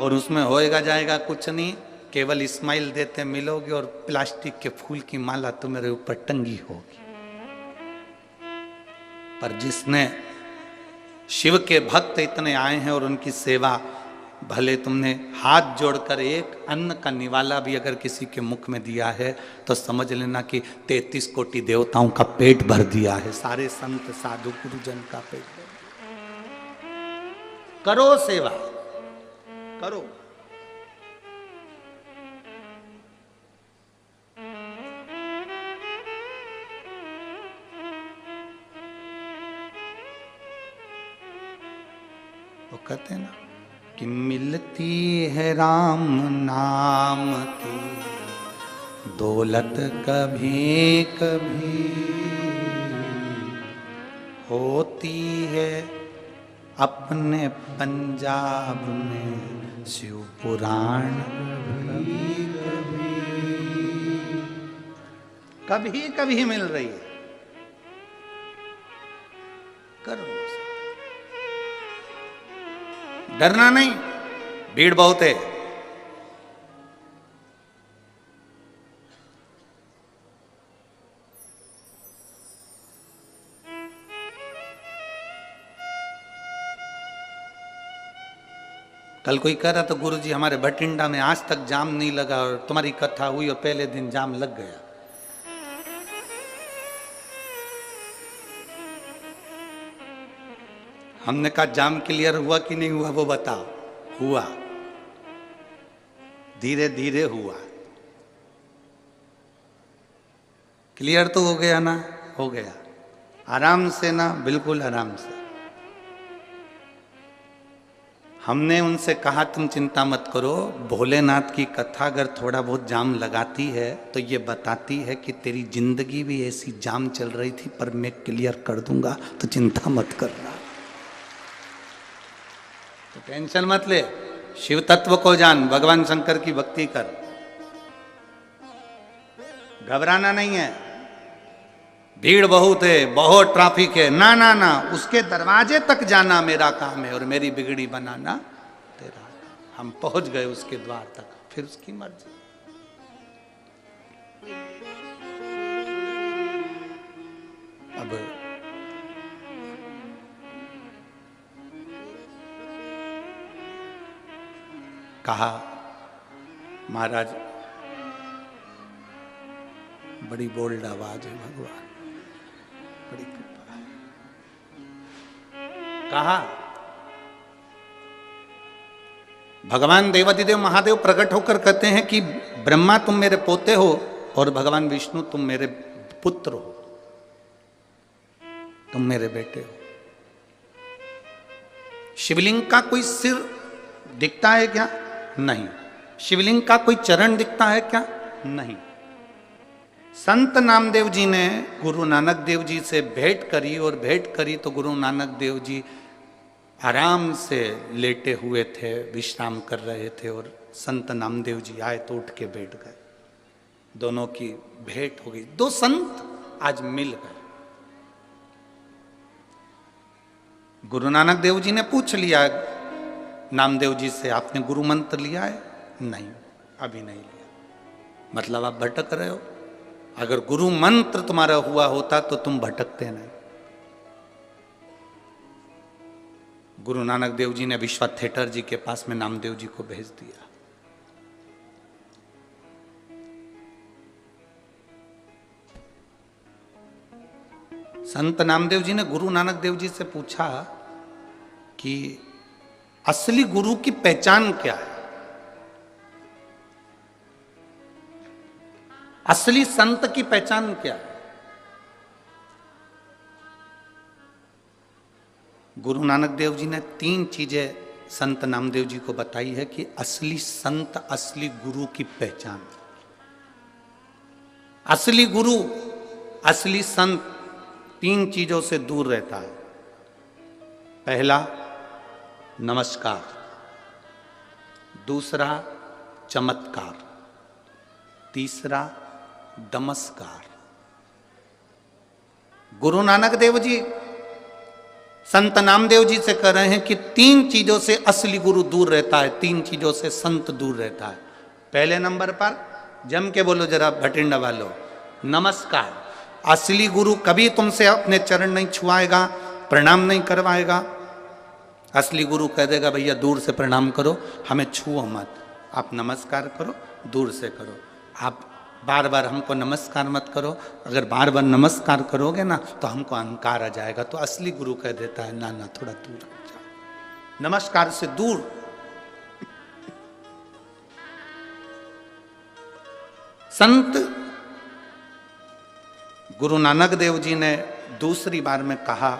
और उसमें होएगा जाएगा कुछ नहीं, केवल इस्माइल देते मिलोगे और प्लास्टिक के फूल की माला तुम्हारे ऊपर टंगी होगी। पर जिसने शिव के भक्त इतने आए हैं और उनकी सेवा, भले तुमने हाथ जोड़कर एक अन्न का निवाला भी अगर किसी के मुख में दिया है तो समझ लेना कि 33 कोटि देवताओं का पेट भर दिया है, सारे संत साधु गुरुजन का पेट भर दिया। करो सेवा, करो। वो कहते हैं ना कि मिलती है राम नाम की दौलत कभी कभी, होती है अपने पंजाब में शिव पुराण कभी कभी, कभी कभी मिल रही है। करो, डरना नहीं, भीड़ बहुत है। कल कोई कह रहा था गुरुजी हमारे भटिंडा में आज तक जाम नहीं लगा और तुम्हारी कथा हुई और पहले दिन जाम लग गया। हमने कहा जाम क्लियर हुआ कि नहीं हुआ वो बताओ। हुआ, धीरे धीरे हुआ। क्लियर तो हो गया ना, हो गया। आराम से ना, बिल्कुल आराम से। हमने उनसे कहा तुम चिंता मत करो, भोलेनाथ की कथा अगर थोड़ा बहुत जाम लगाती है तो ये बताती है कि तेरी जिंदगी भी ऐसी जाम चल रही थी पर मैं क्लियर कर दूंगा, तो चिंता मत करना, तो टेंशन मत ले। शिव तत्व को जान, भगवान शंकर की भक्ति कर, घबराना नहीं है। भीड़ बहुत है, बहुत ट्रैफिक है, ना ना ना, उसके दरवाजे तक जाना मेरा काम है और मेरी बिगड़ी बनाना तेरा काम। हम पहुंच गए उसके द्वार तक, फिर उसकी मर्जी। अब कहा महाराज बड़ी बोल्ड आवाज है, भगवान बड़ी कृपा है। कहा भगवान देवाधिदेव महादेव प्रकट होकर कहते हैं कि ब्रह्मा तुम मेरे पोते हो और भगवान विष्णु तुम मेरे पुत्र हो, तुम मेरे बेटे हो। शिवलिंग का कोई सिर दिखता है क्या? नहीं। शिवलिंग का कोई चरण दिखता है क्या? नहीं। संत नामदेव जी ने गुरु नानक देव जी से भेंट करी और भेंट करी तो गुरु नानक देव जी आराम से लेटे हुए थे, विश्राम कर रहे थे और संत नामदेव जी आए तो उठ के बैठ गए। दोनों की भेंट हो गई, दो संत आज मिल गए। गुरु नानक देव जी ने पूछ लिया नामदेव जी से, आपने गुरु मंत्र लिया है? नहीं, अभी नहीं लिया। मतलब आप भटक रहे हो। अगर गुरु मंत्र तुम्हारा हुआ होता तो तुम भटकते नहीं। गुरु नानक देव जी ने विश्वा थिएटर जी के पास में नामदेव जी को भेज दिया। संत नामदेव जी ने गुरु नानक देव जी से पूछा कि असली गुरु की पहचान क्या है, असली संत की पहचान क्या है। गुरु नानक देव जी ने 3 चीजें संत नामदेव जी को बताई है कि असली संत, असली गुरु की पहचान। असली गुरु, असली संत 3 चीजों से दूर रहता है। पहला नमस्कार, दूसरा चमत्कार, तीसरा दमस्कार। गुरु नानक देव जी संत नामदेव जी से कह रहे हैं कि 3 चीजों से असली गुरु दूर रहता है, 3 चीजों से संत दूर रहता है। पहले नंबर पर जम के बोलो जरा भटिंडा वालों, नमस्कार। असली गुरु कभी तुमसे अपने चरण नहीं छुआएगा, प्रणाम नहीं करवाएगा। असली गुरु कह देगा भैया दूर से प्रणाम करो, हमें छुओ मत, आप नमस्कार करो, दूर से करो। आप बार बार हमको नमस्कार मत करो, अगर बार बार नमस्कार करोगे ना तो हमको अहंकार आ जाएगा। तो असली गुरु कह देता है ना ना, थोड़ा दूर हट जाओ, नमस्कार से दूर। संत गुरु नानक देव जी ने दूसरी बार में कहा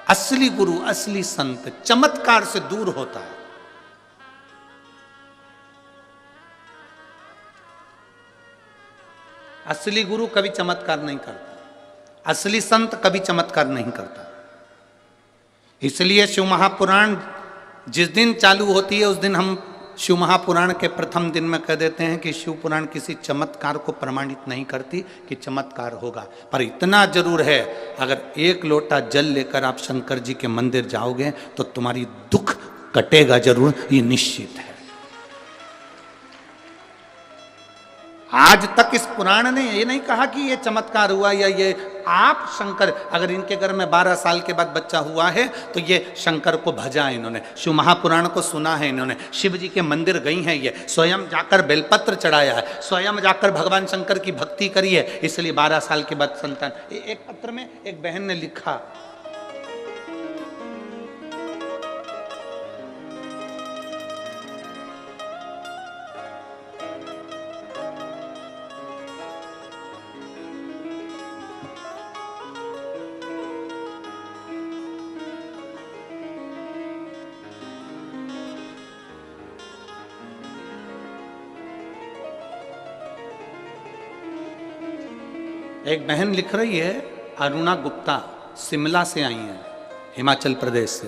असली गुरु, असली संत चमत्कार से दूर होता है। असली गुरु कभी चमत्कार नहीं करता, असली संत कभी चमत्कार नहीं करता। इसलिए शिव महापुराण जिस दिन चालू होती है उस दिन हम शिव महापुराण के प्रथम दिन में कह देते हैं कि शिव पुराण किसी चमत्कार को प्रमाणित नहीं करती कि चमत्कार होगा। पर इतना जरूर है, अगर 1 लोटा जल लेकर आप शंकर जी के मंदिर जाओगे तो तुम्हारी दुख कटेगा जरूर, ये निश्चित है। आज तक इस पुराण ने ये नहीं कहा कि ये चमत्कार हुआ या ये आप शंकर, अगर इनके घर में 12 साल के बाद बच्चा हुआ है तो ये शंकर को भजा है इन्होंने, शिव महापुराण को सुना है इन्होंने, शिव जी के मंदिर गई हैं, ये स्वयं जाकर बेलपत्र चढ़ाया है, स्वयं जाकर भगवान शंकर की भक्ति करी है, इसलिए 12 साल के बाद संतान। एक पत्र में एक बहन ने लिखा, एक बहन लिख रही है, अरुणा गुप्ता शिमला से आई हैं, हिमाचल प्रदेश से।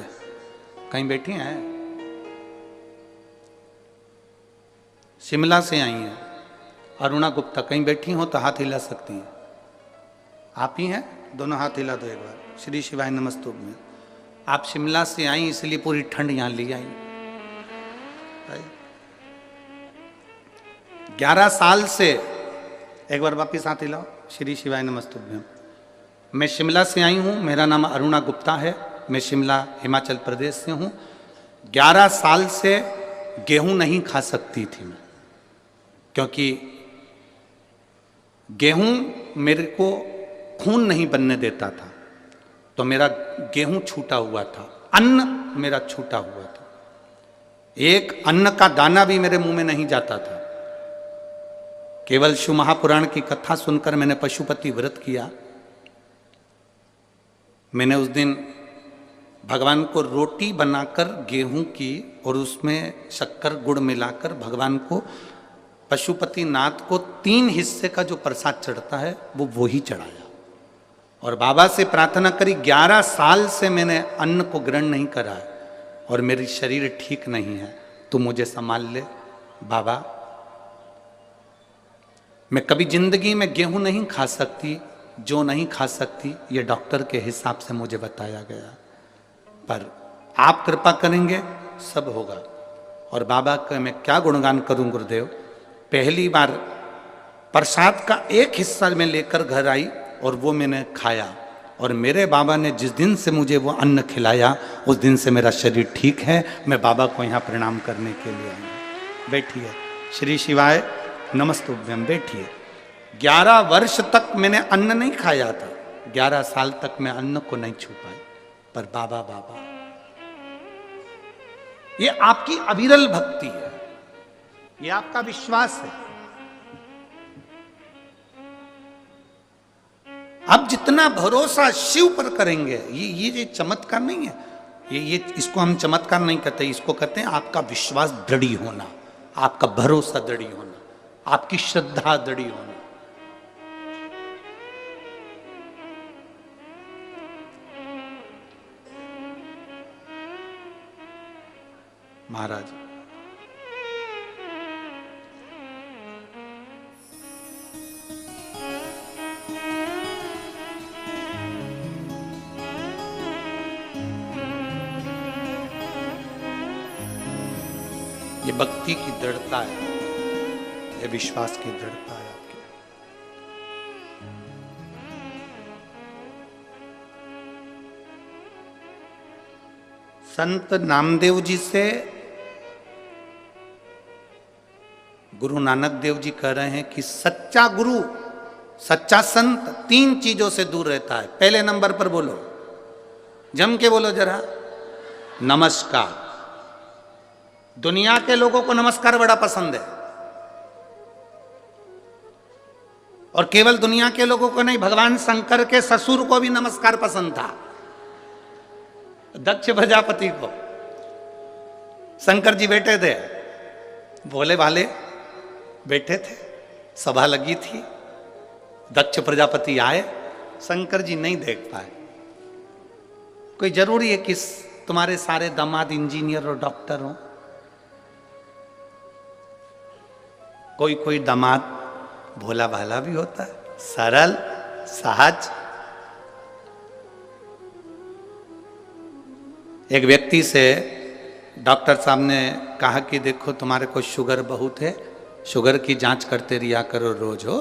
कहीं बैठी हैं? शिमला से आई हैं अरुणा गुप्ता, कहीं बैठी हो तो हाथ हिला सकती हैं। आप ही हैं? दोनों हाथ हिला दो एक बार। श्री शिवाय नमस्तुभ्यं। आप शिमला से आई इसलिए पूरी ठंड यहाँ ले आई। 11 साल से, एक बार वापिस हाथ हिलाओ, श्री शिवाय नमस्तुभ्यं। मैं शिमला से आई हूँ, मेरा नाम अरुणा गुप्ता है, मैं शिमला हिमाचल प्रदेश से हूँ। 11 साल से गेहूं नहीं खा सकती थी मैं, क्योंकि गेहूं मेरे को खून नहीं बनने देता था, तो मेरा गेहूं छूटा हुआ था, अन्न मेरा छूटा हुआ था, एक अन्न का दाना भी मेरे मुंह में नहीं जाता था। केवल शिव महापुराण की कथा सुनकर मैंने पशुपति व्रत किया। मैंने उस दिन भगवान को रोटी बनाकर गेहूं की और उसमें शक्कर गुड़ मिलाकर भगवान को, पशुपति नाथ को 3 हिस्से का जो प्रसाद चढ़ता है वो ही चढ़ाया और बाबा से प्रार्थना करी। 11 साल से मैंने अन्न को ग्रहण नहीं करा और मेरी शरीर ठीक नहीं है, तू मुझे संभाल ले बाबा। मैं कभी जिंदगी में गेहूं नहीं खा सकती, जो नहीं खा सकती ये डॉक्टर के हिसाब से मुझे बताया गया, पर आप कृपा करेंगे सब होगा। और बाबा का मैं क्या गुणगान करूं गुरुदेव। पहली बार प्रसाद का एक हिस्सा मैं लेकर घर आई और वो मैंने खाया और मेरे बाबा ने जिस दिन से मुझे वो अन्न खिलाया उस दिन से मेरा शरीर ठीक है। मैं बाबा को यहाँ प्रणाम करने के लिए आई हूँ। बैठिए। श्री शिवाय नमस्तुभ्यम। बैठिए। 11 वर्ष तक मैंने अन्न नहीं खाया था, 11 साल तक मैं अन्न को नहीं छू पाई, पर बाबा बाबा, ये आपकी अविरल भक्ति है, ये आपका विश्वास है। आप जितना भरोसा शिव पर करेंगे, ये चमत्कार नहीं है, ये इसको हम चमत्कार नहीं कहते, इसको कहते हैं आपका विश्वास दृढ़ होना, आपका भरोसा दृढ़ होना, आपकी श्रद्धा दृढ़ होना। महाराज ये भक्ति की दृढ़ता है, ये विश्वास की दृढ़ता है आपकी। संत नामदेव जी से गुरु नानक देव जी कह रहे हैं कि सच्चा गुरु, सच्चा संत 3 चीजों से दूर रहता है। पहले नंबर पर बोलो, जम के बोलो जरा, नमस्कार। दुनिया के लोगों को नमस्कार बड़ा पसंद है, और केवल दुनिया के लोगों को नहीं, भगवान शंकर के ससुर को भी नमस्कार पसंद था, दक्ष प्रजापति को। शंकर जी बैठे थे, भोले भाले बैठे थे, सभा लगी थी, दक्ष प्रजापति आए, शंकर जी नहीं देख पाए। कोई जरूरी है कि तुम्हारे सारे दामाद इंजीनियर और डॉक्टर हो? कोई कोई दामाद भोला भाला भी होता है, सरल सहज। एक व्यक्ति से डॉक्टर साहब ने कहा कि देखो तुम्हारे को शुगर बहुत है, शुगर की जांच करते रिया करो रोज हो।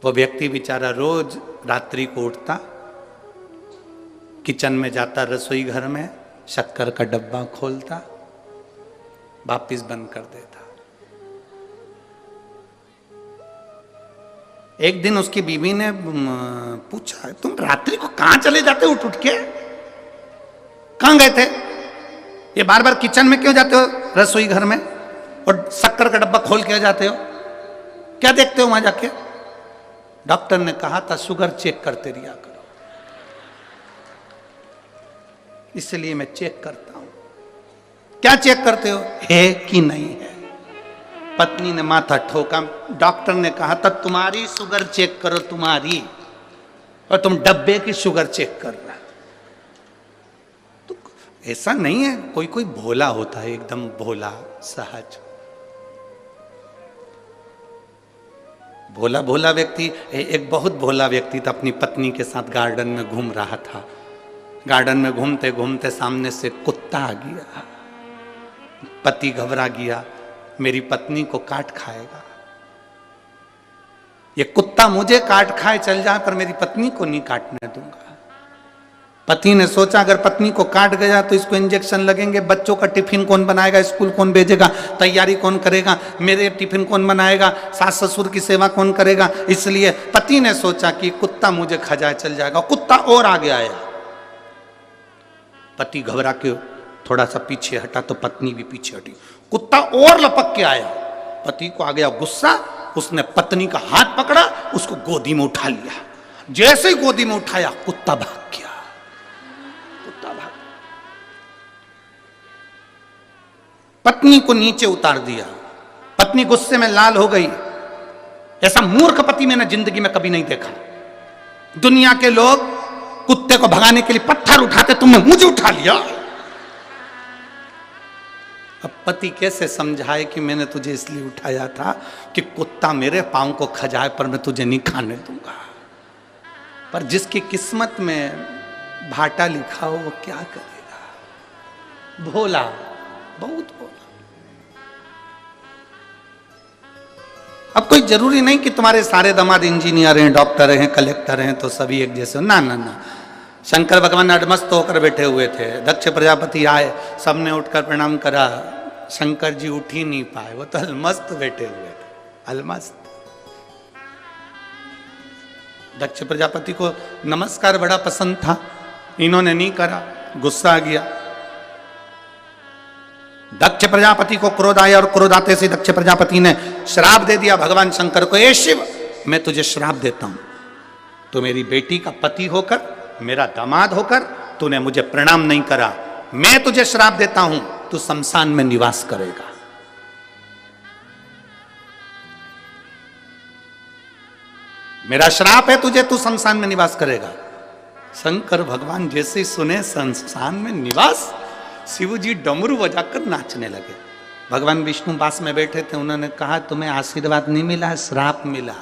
वो व्यक्ति बेचारा रोज रात्रि को उठता, किचन में जाता, रसोई घर में शक्कर का डब्बा खोलता, वापिस बंद कर देता। एक दिन उसकी बीवी ने पूछा, तुम रात्रि को कहां चले जाते हो उठ उठ के? कहां गए थे? ये बार बार किचन में क्यों जाते हो, रसोई घर में, और शक्कर का डब्बा खोल के जाते हो? क्या देखते हो वहां जाके? डॉक्टर ने कहा था शुगर चेक करते रिया करो, इसलिए मैं चेक करता हूं। क्या चेक करते हो? है कि नहीं है? पत्नी ने माथा ठोका। डॉक्टर ने कहा था तुम्हारी शुगर चेक करो, तुम्हारी, और तुम डब्बे की शुगर चेक कर रहा। तो ऐसा नहीं है, कोई कोई भोला होता है, एकदम भोला सहज भोला भोला व्यक्ति। एक बहुत भोला व्यक्ति था, अपनी पत्नी के साथ गार्डन में घूम रहा था। गार्डन में घूमते घूमते सामने से कुत्ता आ गया। पति घबरा गया, मेरी पत्नी को काट खाएगा, ये कुत्ता मुझे काट खाए चल जाए पर मेरी पत्नी को नहीं काटने दूंगा। पति ने सोचा अगर पत्नी को काट गया तो इसको इंजेक्शन लगेंगे, बच्चों का टिफिन कौन बनाएगा, स्कूल कौन भेजेगा, तैयारी कौन करेगा, मेरे टिफिन कौन बनाएगा, सास ससुर की सेवा कौन करेगा। इसलिए पति ने सोचा कि कुत्ता मुझे खा जाए चल जाएगा। कुत्ता और आगे आया, पति घबरा के थोड़ा सा पीछे हटा तो पत्नी भी पीछे हटी। कुत्ता और लपक के आया, पति को आ गया गुस्सा, उसने पत्नी का हाथ पकड़ा, उसको गोदी में उठा लिया। जैसे ही गोदी में उठाया कुत्ता भाग गया। कुत्ता भाग, पत्नी को नीचे उतार दिया। पत्नी गुस्से में लाल हो गई। ऐसा मूर्ख पति मैंने जिंदगी में कभी नहीं देखा। दुनिया के लोग कुत्ते को भगाने के लिए पत्थर उठाते, तुमने मुझे उठा लिया। अब पति कैसे समझाए कि मैंने तुझे इसलिए उठाया था कि कुत्ता मेरे पांव को खजाए पर मैं तुझे नहीं खाने दूंगा। पर जिसकी किस्मत में भाटा लिखा हो वो क्या करेगा। भोला, बहुत भोला। अब कोई जरूरी नहीं कि तुम्हारे सारे दामाद इंजीनियर हैं, डॉक्टर हैं, कलेक्टर हैं तो सभी एक जैसे हो, ना ना ना। शंकर भगवान अडमस्त होकर बैठे हुए थे, दक्ष प्रजापति आए, सबने उठकर प्रणाम करा, शंकर जी उठ ही नहीं पाए, वो तो अलमस्त बैठे हुए थे, अलमस्त। दक्ष प्रजापति को नमस्कार बड़ा पसंद था, इन्होंने नहीं करा, गुस्सा आ गया। दक्ष प्रजापति को क्रोध आया और क्रोध आते से दक्ष प्रजापति ने श्राप दे दिया भगवान शंकर को, ए शिव, मैं तुझे श्राप देता हूं, तो मेरी बेटी का पति होकर, मेरा दामाद होकर तूने मुझे प्रणाम नहीं करा, मैं तुझे श्राप देता हूं, तू शमशान में निवास करेगा। मेरा श्राप है तुझे, तू शमशान में निवास करेगा। शंकर भगवान जैसे सुने शमशान में निवास, शिव जी डमरू बजाकर नाचने लगे। भगवान विष्णु पास में बैठे थे, उन्होंने कहा तुम्हें आशीर्वाद नहीं मिला, श्राप मिला,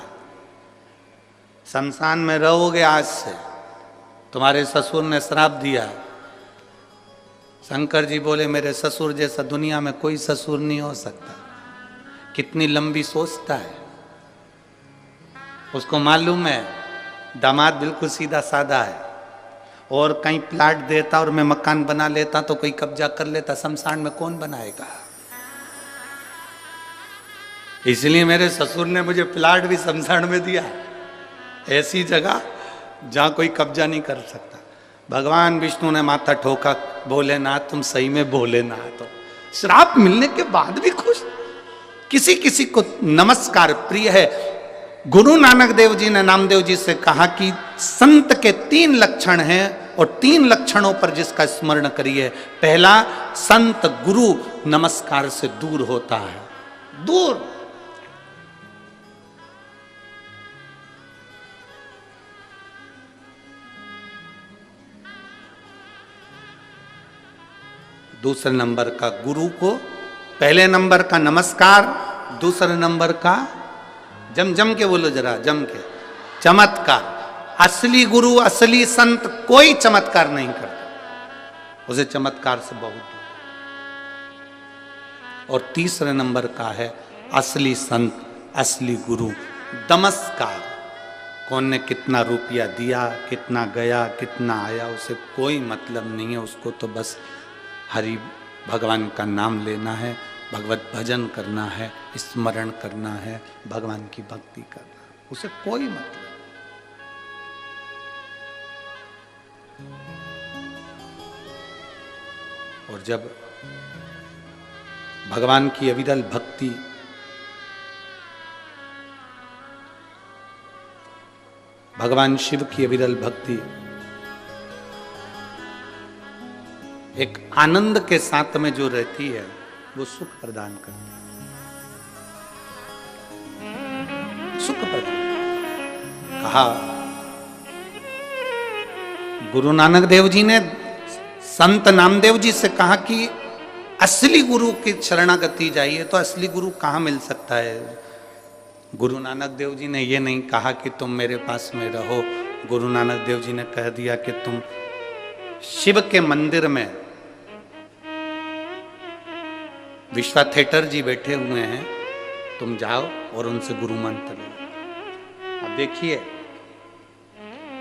शमशान में रहोगे आज से, तुम्हारे ससुर ने श्राप दिया। शंकर जी बोले मेरे ससुर जैसा दुनिया में कोई ससुर नहीं हो सकता। कितनी लंबी सोचता है, उसको मालूम है दामाद बिल्कुल सीधा साधा है, और कहीं प्लाट देता और मैं मकान बना लेता तो कोई कब्जा कर लेता, शमशान में कौन बनाएगा। इसलिए मेरे ससुर ने मुझे प्लाट भी शमशान में दिया, ऐसी जगह जहां कोई कब्जा नहीं कर सकता। भगवान विष्णु ने माथा ठोका, भोलेनाथ तुम सही में भोलेनाथ हो। श्राप मिलने के बाद भी खुश, किसी किसी को नमस्कार प्रिय है। गुरु नानक देव जी ने नामदेव जी से कहा कि संत के 3 लक्षण हैं और 3 लक्षणों पर जिसका स्मरण करिए। पहला, संत गुरु नमस्कार से दूर होता है, दूर। दूसरे नंबर का गुरु को, पहले नंबर का नमस्कार, दूसरे नंबर का जम के बोलो जरा, जम के, चमत्कार। असली गुरु, असली संत कोई चमत्कार नहीं करता, उसे चमत्कार से बहुत दूर। और तीसरे नंबर का है असली संत, असली गुरु, नमस्कार। कौन ने कितना रुपया दिया, कितना गया, कितना आया, उसे कोई मतलब नहीं है। उसको तो बस हरि भगवान का नाम लेना है, भगवत भजन करना है, स्मरण करना है, भगवान की भक्ति करना है, उसे कोई मतलब। और जब भगवान की अविरल भक्ति, भगवान शिव की अविरल भक्ति एक आनंद के साथ में जो रहती है, वो सुख प्रदान करती है, सुख प्रदान। कहा गुरु नानक देव जी ने संत नामदेव जी से कहा कि असली गुरु की शरणागति जाइए, तो असली गुरु कहाँ मिल सकता है। गुरु नानक देव जी ने ये नहीं कहा कि तुम मेरे पास में रहो, गुरु नानक देव जी ने कह दिया कि तुम शिव के मंदिर में, विश्वा थिएटर जी बैठे हुए हैं, तुम जाओ और उनसे गुरु मंत्र लो। अब देखिए,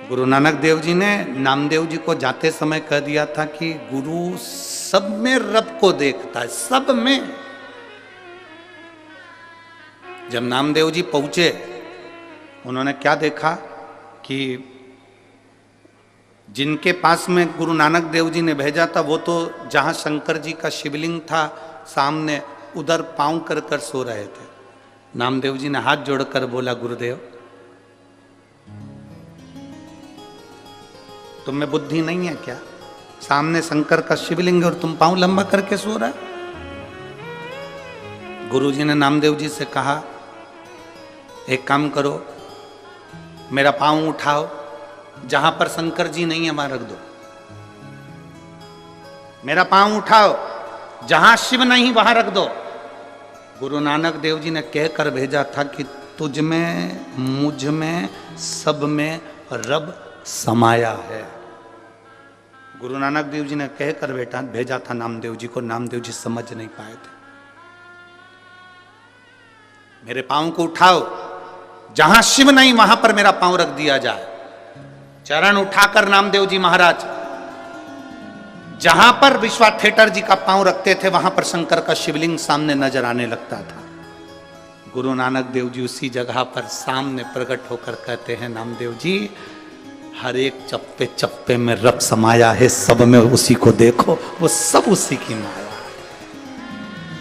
गुरु नानक देव जी ने नामदेव जी को जाते समय कह दिया था कि गुरु सब में रब को देखता है, सब में। जब नामदेव जी पहुंचे, उन्होंने क्या देखा कि जिनके पास में गुरु नानक देव जी ने भेजा था, वो तो जहां शंकर जी का शिवलिंग था सामने, उधर पांव कर कर सो रहे थे। नामदेव जी ने हाथ जोड़कर बोला, गुरुदेव तुम में बुद्धि नहीं है क्या? सामने शंकर का शिवलिंग और तुम पांव लंबा करके सो रहा। गुरुजी ने नामदेव जी से कहा, एक काम करो, मेरा पांव उठाओ, जहां पर शंकर जी नहीं है वहां रख दो। मेरा पांव उठाओ, जहां शिव नहीं वहां रख दो। गुरु नानक देव जी ने कहकर भेजा था कि तुझ में, मुझ में, सब में रब समाया है। गुरु नानक देव जी ने कहकर भेजा था नामदेव जी को, नामदेव जी समझ नहीं पाए थे। मेरे पांव को उठाओ, जहां शिव नहीं वहां पर मेरा पांव रख दिया जाए। चरण उठाकर नामदेव जी महाराज जहां पर विश्वा थिएटर जी का पांव रखते थे वहां पर शंकर का शिवलिंग सामने नजर आने लगता था। गुरु नानक देव जी उसी जगह पर सामने प्रकट होकर कहते हैं, नामदेव जी हर एक चप्पे चप्पे में रब समाया है, सब में उसी को देखो, वो सब उसी की माया है,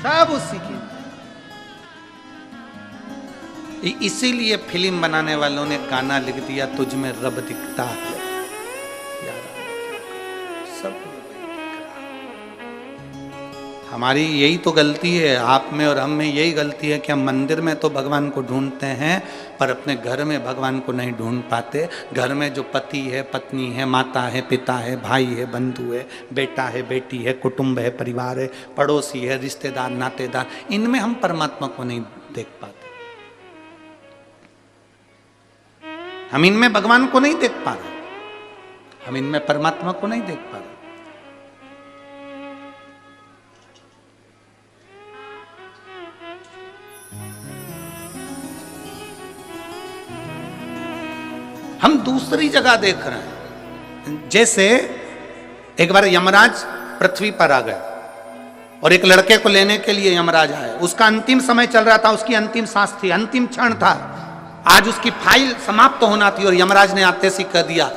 सब उसी की। इसीलिए फिल्म बनाने वालों ने गाना लिख दिया, तुझ में रब दिखता है। सब हमारी यही तो गलती है, आप में और हम में यही गलती है कि हम मंदिर में तो भगवान को ढूंढते हैं पर अपने घर में भगवान को नहीं ढूंढ पाते। घर में जो पति है, पत्नी है, माता है, पिता है, भाई है, बंधु है, बेटा है, बेटी है, कुटुंब है, परिवार है, पड़ोसी है, रिश्तेदार, नातेदार, इनमें हम परमात्मा को नहीं देख पाते। हम इनमें भगवान को नहीं देख पा रहे, हम इनमें परमात्मा को नहीं देख पा रहे। हम दूसरी जगह देख रहे हैं। जैसे एक बार यमराज पृथ्वी पर आ गए और एक लड़के को लेने के लिए यमराज आए। उसका अंतिम समय चल रहा था, उसकी अंतिम सांस थी, अंतिम क्षण था, आज उसकी फाइल समाप्त तो होना थी और यमराज ने आते ही कह दिया।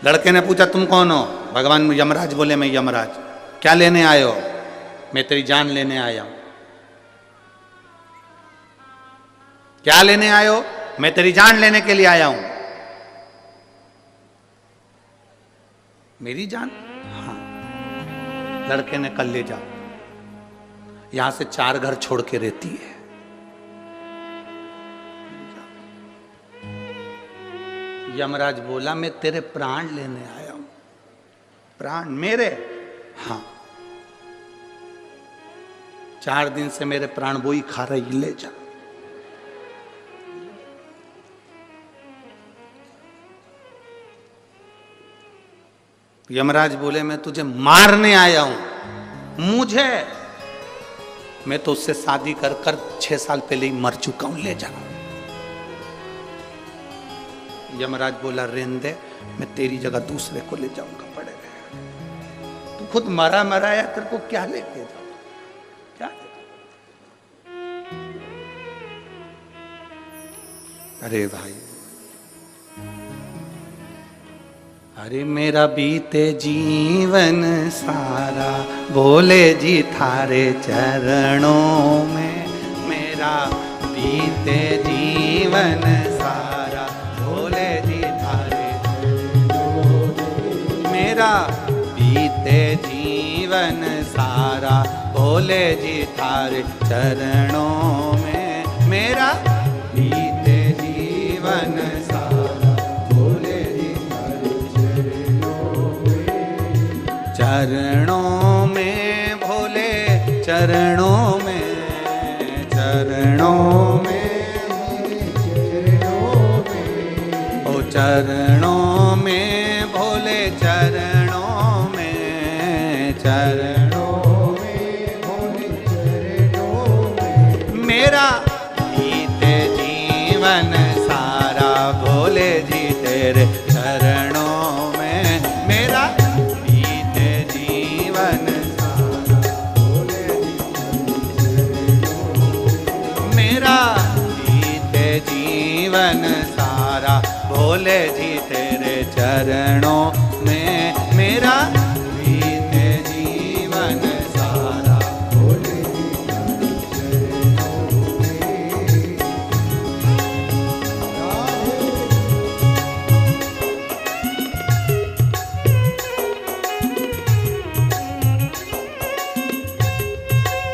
लड़के ने पूछा तुम कौन हो? भगवान यमराज बोले मैं यमराज। क्या लेने आए हो? मैं तेरी जान लेने आया हूं। क्या लेने आए हो? मैं तेरी जान लेने के लिए आया हूं। मेरी जान? हाँ। लड़के ने कल ले जाओ, यहां से 4 घर छोड़ के रहती है। यमराज बोला मैं तेरे प्राण लेने आया हूं। प्राण मेरे? हाँ। 4 दिन से मेरे प्राण वो ही खा रही, ले जा। यमराज बोले मैं तुझे मारने आया हूं। मुझे? मैं तो उससे शादी कर कर 6 साल पहले ही मर चुका हूं, ले जा। यमराज बोला रहने दे, मैं तेरी जगह दूसरे को ले जाऊंगा, पड़े रहे। तू खुद मरा मराया, तेरे को क्या लेके जाओ? क्या? अरे भाई, अरे मेरा बीते जीवन सारा बोले जी थारे चरणों में। मेरा बीते जीवन सारा बोले जी थारे चरणों में। मेरा बीते जीवन सारा बोले जी थारे चरणों में। मेरा बीते जीवन सारा बोले जी थारे चरणों में। चरणों में भोले, चरणों में, चरणों में, चरणों में भोले, चरणों में, चरणों में भोले, चरणों में। मेरा बीते जीवन सारा भोले जी तेरे चरणों में। मेरा बीते जीवन सारा भोले जी तेरे। मेरा बीते जीवन सारा भोले जी तेरे चरणों में। मेरा बीते जीवन सारा भोले जी तेरे चरणों में।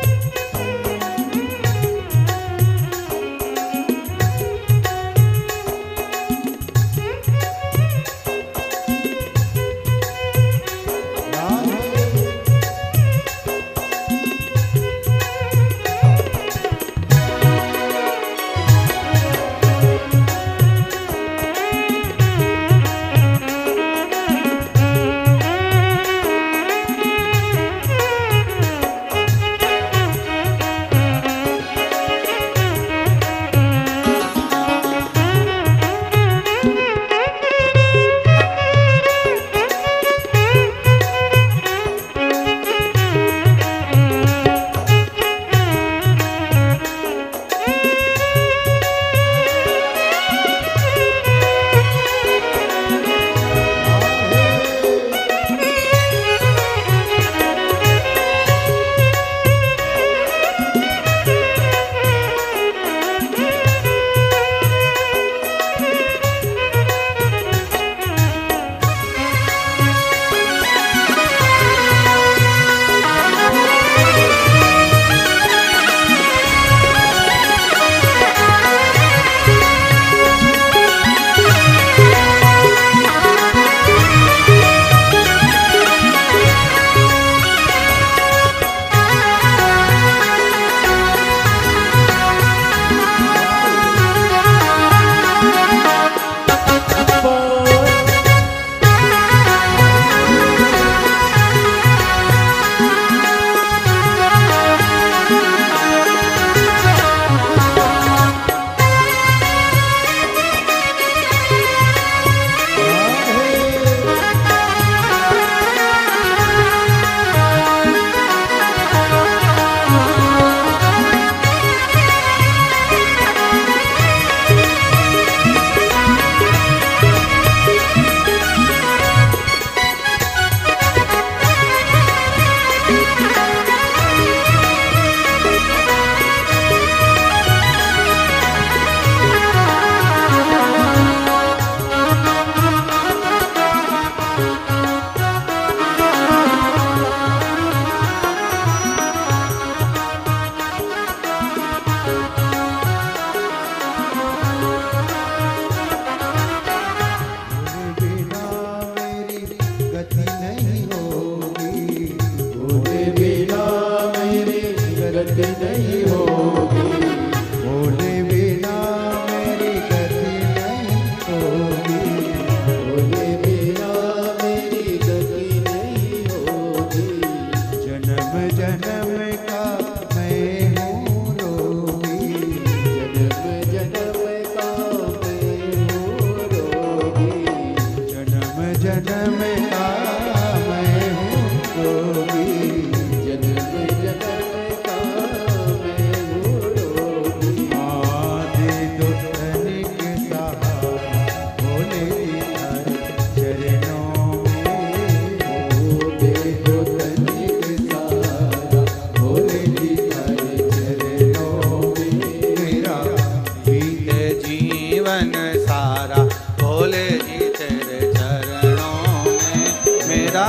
जीवन सारा भोले जी तेरे चरणों में मेरा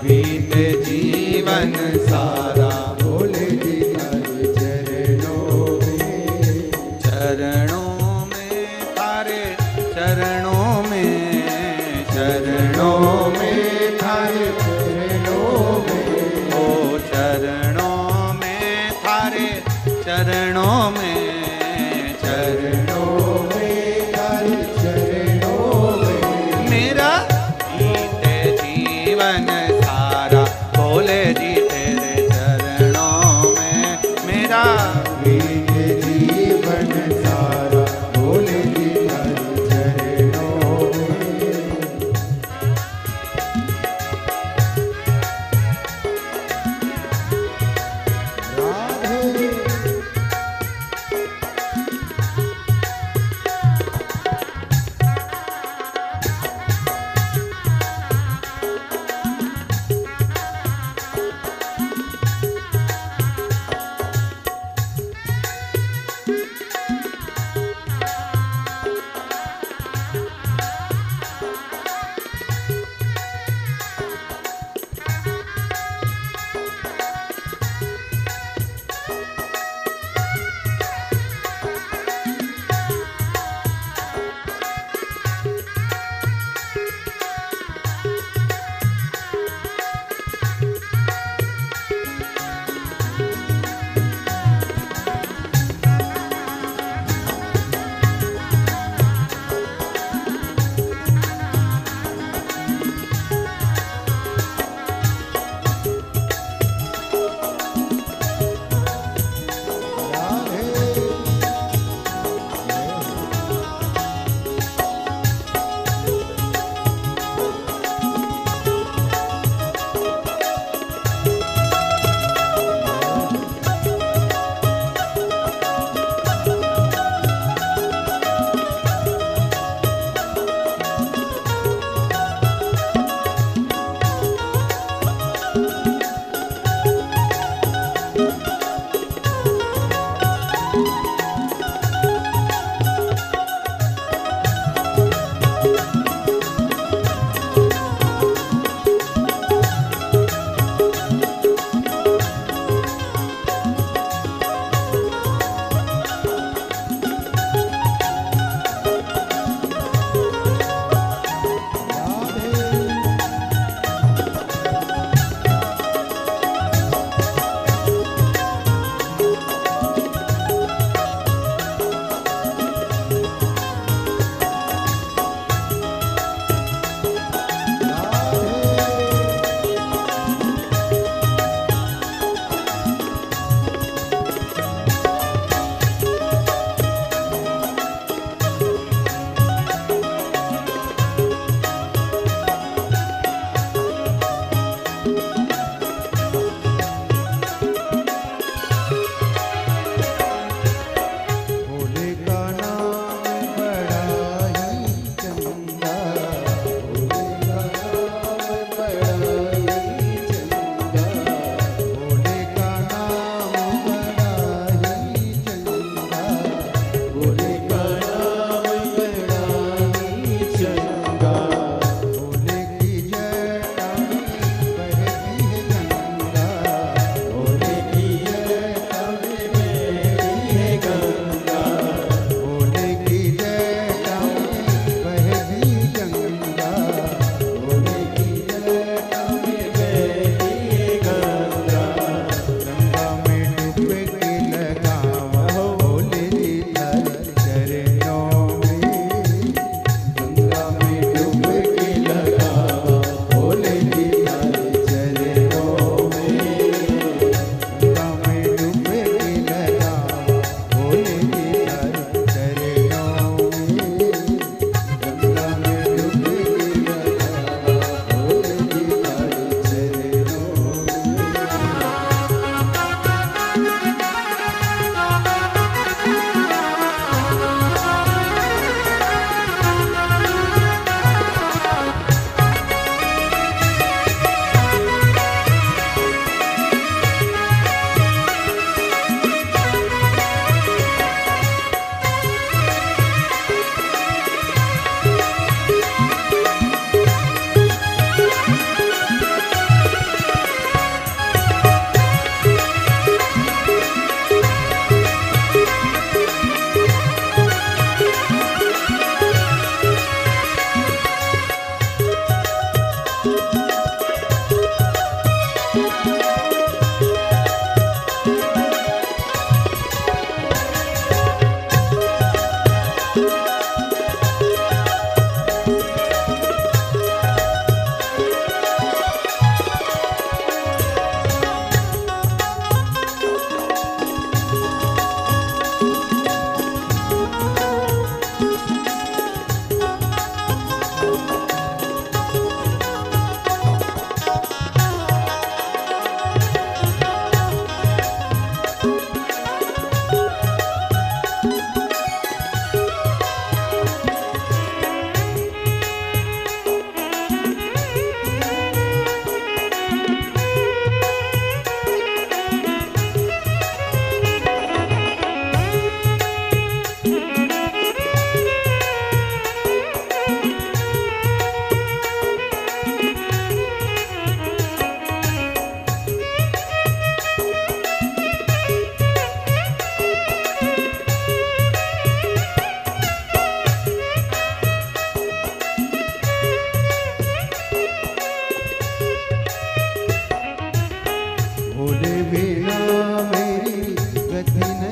बीते जीवन सारा भोले जी तारे चरणों में, चरणों में थारे चरणों में, चरणों में थारे चरणों में, ओ चरणों में थारे चरणों में, चरणों में तारे चरणों में, मेरा बीते जीवन सारा भोले जी तेरे चरणों में मेरा बीते जीवन सारा भोले जी तारे चरणों में। राधे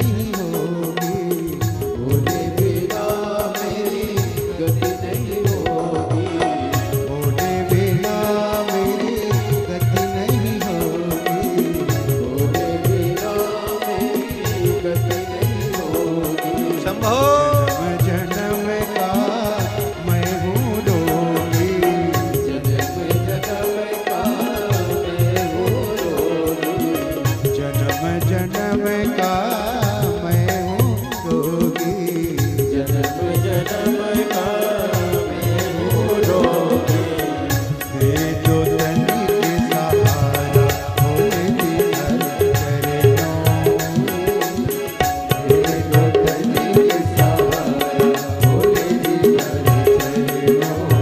नहीं होगी, भोले बिना मेरी गति नहीं होगी, भोले बिना मेरी गति नहीं होगी, भोले बिना मेरी गति नहीं होगी। शंभो जन्म जन्म का मैं हूँ रोगी, जन्म जन्म का मैं हूँ रोगी, जन्म जन्म का मैं हूँ रोगी, जन्म जन्म का मैं हूँ रोगी। दे दो तनी के सहारा भोले जी हर चरणों, दे दो तनी के सहारा भोले जी हर चरणों।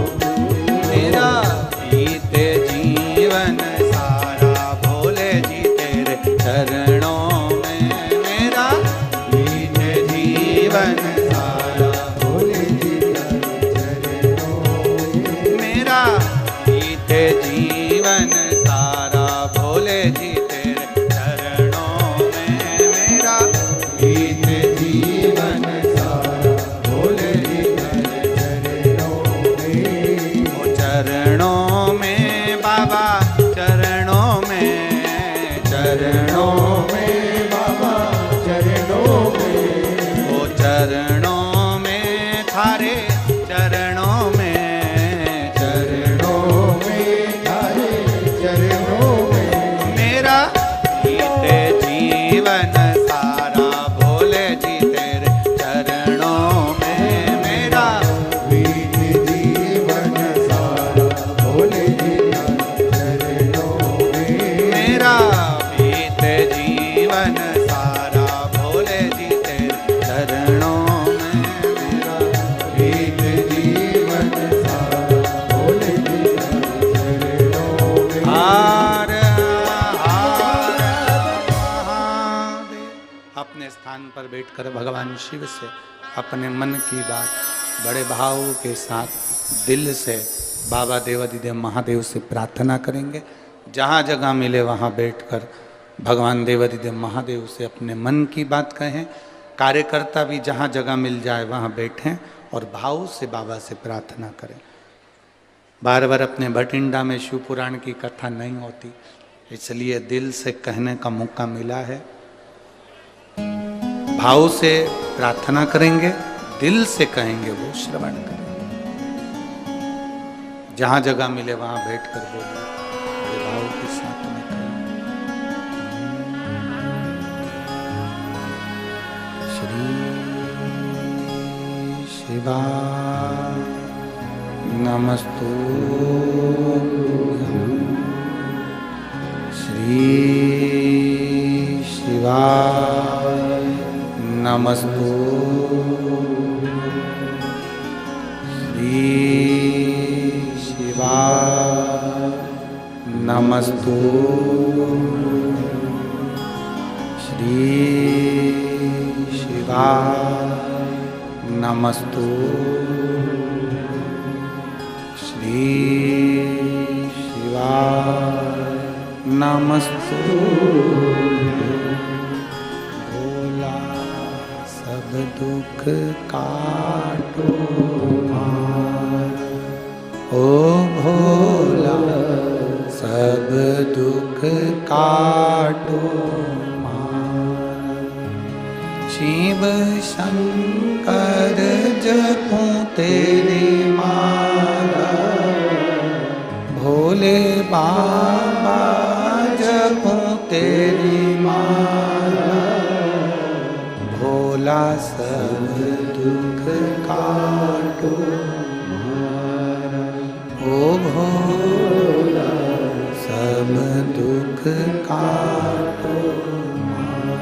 मेरा बीते जीवन सारा भोले जी तेरे चरणों में, मेरा बीते जीवन सारा भोले जी हर चरणों में, मेरा बीते जीवन सारा भोले जी तेरे चरणों में, मेरा बीते जीवन सारा भोले जी हर चरणों में, ओ चरणों में बाबा, चरणों में, चरणों में बाबा चरणों में, ओ चरणों में थारे, चरणों में, चरणों में थारे चरणों में, मेरा बीते जीवन सारा भोले जी तेरे चरणों में, मेरा बीत जीवन सारा भोले जी हर चरणों में, मेरा बीते जीवन सारा भोले जी तेरे चरणों में, मेरा बीत जीवन सारा भोले जी हर चरणों में। हार हार महादेव। अपने स्थान पर बैठकर भगवान शिव से अपने मन की बात बड़े भाव के साथ दिल से बाबा देवादिदेव महादेव से प्रार्थना करेंगे। जहाँ जगह मिले वहाँ बैठकर भगवान देवादिदेव महादेव से अपने मन की बात कहें। कार्यकर्ता भी जहाँ जगह मिल जाए वहाँ बैठें और भाव से बाबा से प्रार्थना करें। बार बार अपने भटिंडा में शिव पुराण की कथा नहीं होती, इसलिए दिल से कहने का मौका मिला है। भाव से प्रार्थना करेंगे, दिल से कहेंगे, वो श्रवण करेंगे। जहां जगह मिले वहां बैठकर बोले, बड़े भाव के साथ में कहें। श्री शिवा नमस्तुभ्यं, श्री शिवाय नमस्तुभ्यं, श्री शिवाय नमस्तुभ्यं, श्री शिवाय नमस्तुभ्यं, श्री शिवाय नमस्तुभ्यं। भोला सब दुख काटो मार, ओ भोला सब दुख काटो मार। शिव शंकर जपूं तेरी माला, भोले बाबा जपूं तेरी माला। भोला सब दुख काटो मारा, ओ भोला सब दुख काटो मारा।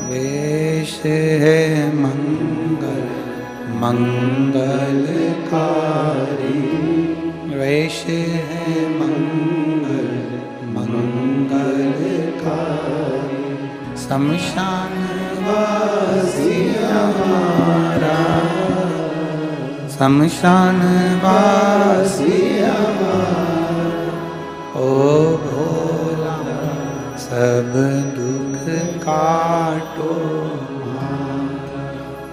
वेश है मंगल मंगलकारी, वेश है मंगल मंगलकारी। शमशान वासी हमारा, शमशान वासी हमारा। ओ भोला सब दुख काटो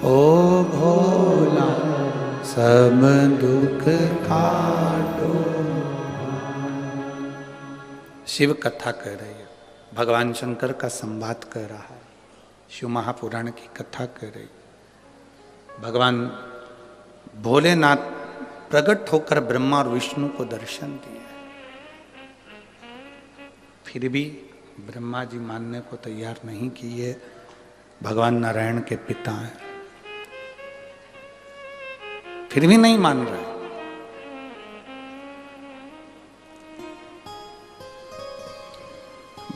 ओ भोला सब दुख काटो। शिव कथा कह रही है, भगवान शंकर का संवाद कर रहा है, शिव महापुराण की कथा कर रही। भगवान भोलेनाथ प्रकट होकर ब्रह्मा और विष्णु को दर्शन दिए, फिर भी ब्रह्मा जी मानने को तैयार नहीं किए। भगवान नारायण के पिता हैं, फिर भी नहीं मान रहे।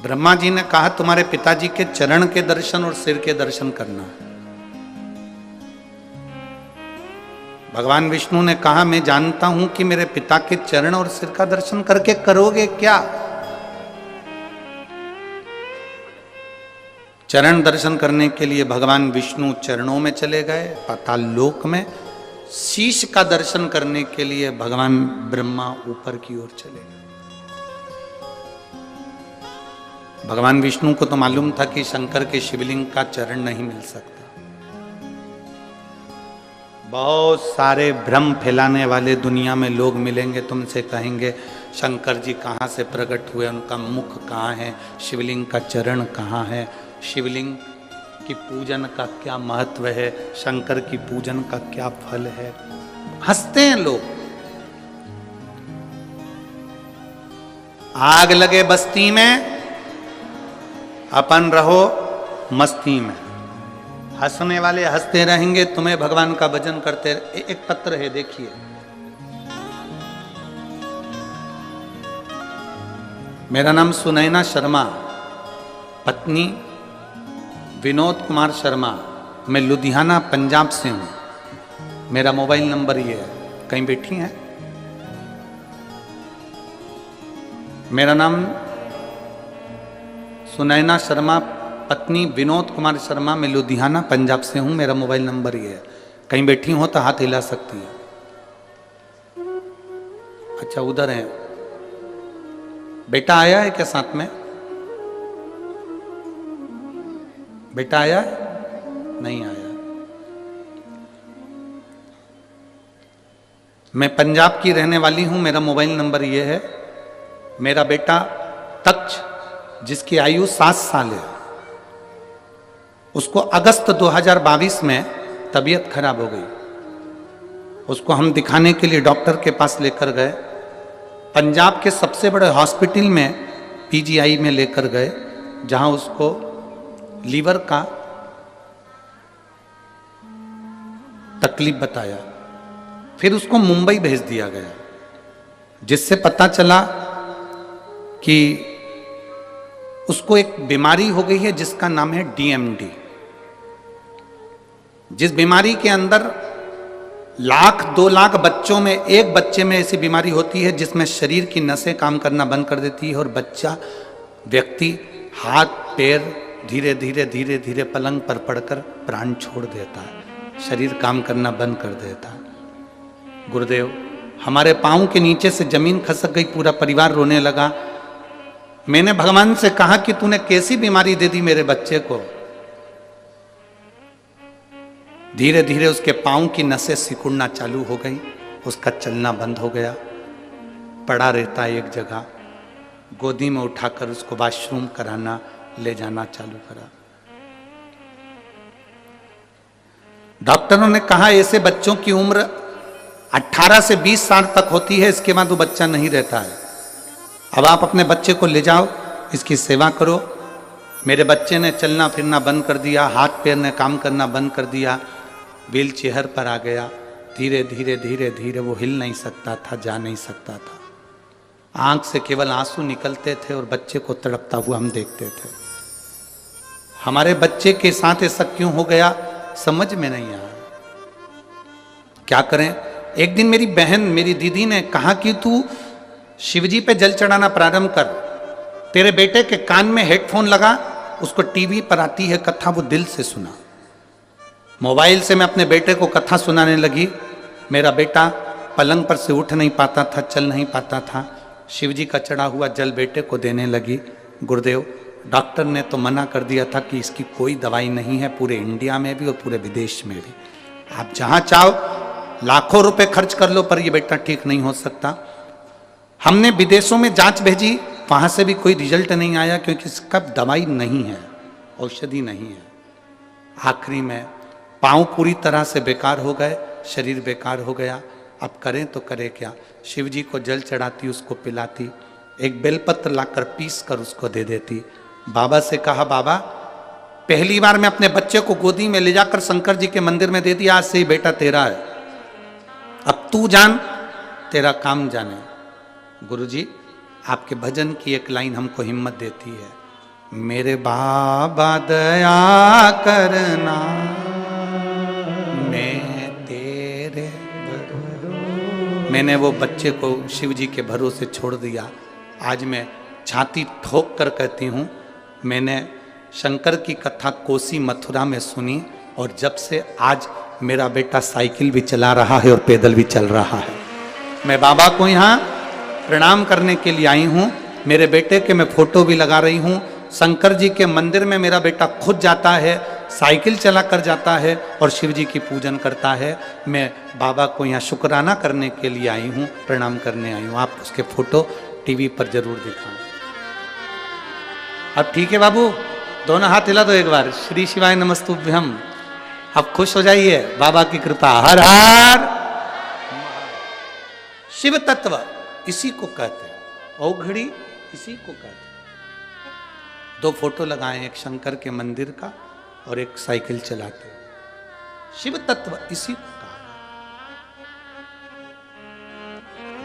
ब्रह्मा जी ने कहा तुम्हारे पिताजी के चरण के दर्शन और सिर के दर्शन करना है। भगवान विष्णु ने कहा मैं जानता हूं कि मेरे पिता के चरण और सिर का दर्शन करके करोगे क्या। चरण दर्शन करने के लिए भगवान विष्णु चरणों में चले गए पाताल लोक में। शीश का दर्शन करने के लिए भगवान ब्रह्मा ऊपर की ओर चले गए। भगवान विष्णु को तो मालूम था कि शंकर के शिवलिंग का चरण नहीं मिल सकता। बहुत सारे भ्रम फैलाने वाले दुनिया में लोग मिलेंगे, तुमसे कहेंगे शंकर जी कहाँ से प्रकट हुए, उनका मुख कहाँ है, शिवलिंग का चरण कहाँ है, शिवलिंग की पूजन का क्या महत्व है, शंकर की पूजन का क्या फल है। हंसते हैं लोग। आग लगे बस्ती में, अपन रहो मस्ती में। हंसने वाले हंसते रहेंगे, तुम्हें भगवान का भजन करते। एक पत्र है देखिए, मेरा नाम सुनैना शर्मा, पत्नी विनोद कुमार शर्मा, मैं लुधियाना पंजाब से हूं। मेरा मोबाइल नंबर ये है, कहीं बैठी हैं। मेरा नाम सुनैना शर्मा, पत्नी विनोद कुमार शर्मा, मैं लुधियाना पंजाब से हूं। मेरा मोबाइल नंबर ये है, कहीं बैठी हो तो हाथ हिला सकती है। अच्छा उधर है, बेटा आया है क्या साथ में? बेटा आया है? नहीं आया। मैं पंजाब की रहने वाली हूं, मेरा मोबाइल नंबर ये है। मेरा बेटा तक्ष, जिसकी आयु 7 साल है, उसको अगस्त 2022 में तबीयत खराब हो गई। उसको हम दिखाने के लिए डॉक्टर के पास लेकर गए। पंजाब के सबसे बड़े हॉस्पिटल में पीजीआई में लेकर गए, जहां उसको लीवर का तकलीफ बताया। फिर उसको मुंबई भेज दिया गया, जिससे पता चला कि उसको एक बीमारी हो गई है जिसका नाम है डीएमडी। जिस बीमारी के अंदर 1,00,000-2 लाख बच्चों में एक बच्चे में ऐसी बीमारी होती है जिसमें शरीर की नसें काम करना बंद कर देती है और बच्चा व्यक्ति हाथ पैर धीरे धीरे धीरे धीरे पलंग पर पड़कर प्राण छोड़ देता है, शरीर काम करना बंद कर देता है। गुरुदेव, हमारे पांव के नीचे से जमीन खसक गई, पूरा परिवार रोने लगा। मैंने भगवान से कहा कि तूने कैसी बीमारी दे दी मेरे बच्चे को। धीरे धीरे उसके पांव की नसें सिकुड़ना चालू हो गई, उसका चलना बंद हो गया, पड़ा रहता एक जगह। गोदी में उठाकर उसको वॉशरूम कराना ले जाना चालू करा। डॉक्टरों ने कहा ऐसे बच्चों की उम्र 18 से 20 साल तक होती है, इसके बाद वो बच्चा नहीं रहता है। अब आप अपने बच्चे को ले जाओ, इसकी सेवा करो। मेरे बच्चे ने चलना फिरना बंद कर दिया, हाथ पैर ने काम करना बंद कर दिया, व्हील चेयर पर आ गया। धीरे धीरे धीरे धीरे वो हिल नहीं सकता था, जा नहीं सकता था। आंख से केवल आंसू निकलते थे और बच्चे को तड़पता हुआ हम देखते थे। हमारे बच्चे के साथ ऐसा क्यों हो गया समझ में नहीं आया, क्या करें। एक दिन मेरी बहन, मेरी दीदी ने कहा कि तू शिवजी पे जल चढ़ाना प्रारंभ कर, तेरे बेटे के कान में हेडफोन लगा, उसको टीवी पर आती है कथा, वो दिल से सुना। मोबाइल से मैं अपने बेटे को कथा सुनाने लगी। मेरा बेटा पलंग पर से उठ नहीं पाता था, चल नहीं पाता था। शिवजी का चढ़ा हुआ जल बेटे को देने लगी। गुरुदेव, डॉक्टर ने तो मना कर दिया था कि इसकी कोई दवाई नहीं है, पूरे इंडिया में भी और पूरे विदेश में भी। आप जहां चाहो लाखों रुपए खर्च कर लो, पर ये बेटा ठीक नहीं हो सकता। हमने विदेशों में जांच भेजी, वहां से भी कोई रिजल्ट नहीं आया, क्योंकि इसका दवाई नहीं है, औषधि नहीं है। आखिरी में पांव पूरी तरह से बेकार हो गए, शरीर बेकार हो गया। अब करें तो करें क्या? शिव जी को जल चढ़ाती, उसको पिलाती, एक बेलपत्र लाकर पीस कर उसको दे देती। बाबा से कहा, बाबा पहली बार मैं अपने बच्चे को गोदी में ले जाकर शंकर जी के मंदिर में दे दिया, आज से ही बेटा तेरा है, अब तू जान, तेरा काम जाने। गुरुजी आपके भजन की एक लाइन हमको हिम्मत देती है, मेरे बाबा दया करना, मैं तेरे भरोसे। मैंने वो बच्चे को शिव जी के भरोसे छोड़ दिया। आज मैं छाती ठोक कर कहती हूँ, मैंने शंकर की कथा कोसी मथुरा में सुनी, और जब से आज मेरा बेटा साइकिल भी चला रहा है और पैदल भी चल रहा है। मैं बाबा को यहाँ प्रणाम करने के लिए आई हूँ। मेरे बेटे के मैं फोटो भी लगा रही हूँ। शंकर जी के मंदिर में मेरा बेटा खुद जाता है, साइकिल चला कर जाता है और शिव जी की पूजन करता है। मैं बाबा को यहाँ शुक्राना करने के लिए आई हूँ, प्रणाम करने आई हूँ। आप उसके फोटो टीवी पर जरूर दिखाएं। अब ठीक है बाबू, दोनों हाथ हिला दो एक बार, श्री शिवाय नमस्तुभ्यम। अब खुश हो जाइए, बाबा की कृपा। हर हर शिव तत्व इसी को कहते हैं, औघड़ी इसी को कहते हैं। दो फोटो लगाए, एक शंकर के मंदिर का और एक साइकिल चलाते। शिव तत्व इसी को कहा।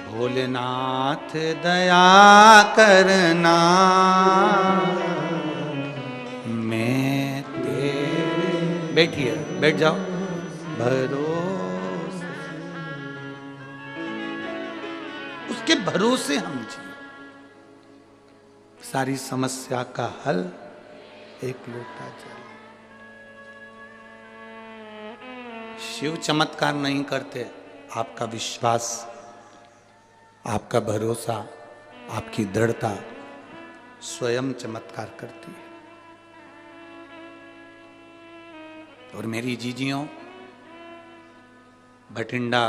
भोलेनाथ दया करना, मैं तेरे। बैठिए, बैठ जाओ। भरोसे, उसके भरोसे हम जिए। सारी समस्या का हल एक लोटा जल। शिव चमत्कार नहीं करते, आपका विश्वास, आपका भरोसा, आपकी दृढ़ता स्वयं चमत्कार करती है। और मेरी जीजियों, भटिंडा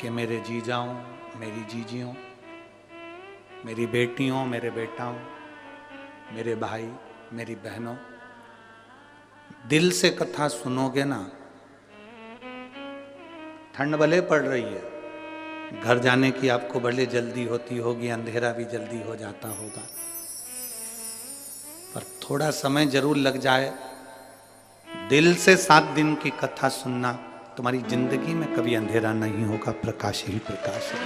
के मेरे जीजाओं, मेरी जीजियों, मेरी बेटियों, मेरे बेटाओं, मेरे भाई, मेरी बहनों, दिल से कथा सुनोगे ना, ठंड भले पड़ रही है, घर जाने की आपको भले जल्दी होती होगी, अंधेरा भी जल्दी हो जाता होगा, पर थोड़ा समय जरूर लग जाए। दिल से 7 दिन की कथा सुनना, तुम्हारी जिंदगी में कभी अंधेरा नहीं होगा, प्रकाश ही प्रकाश है।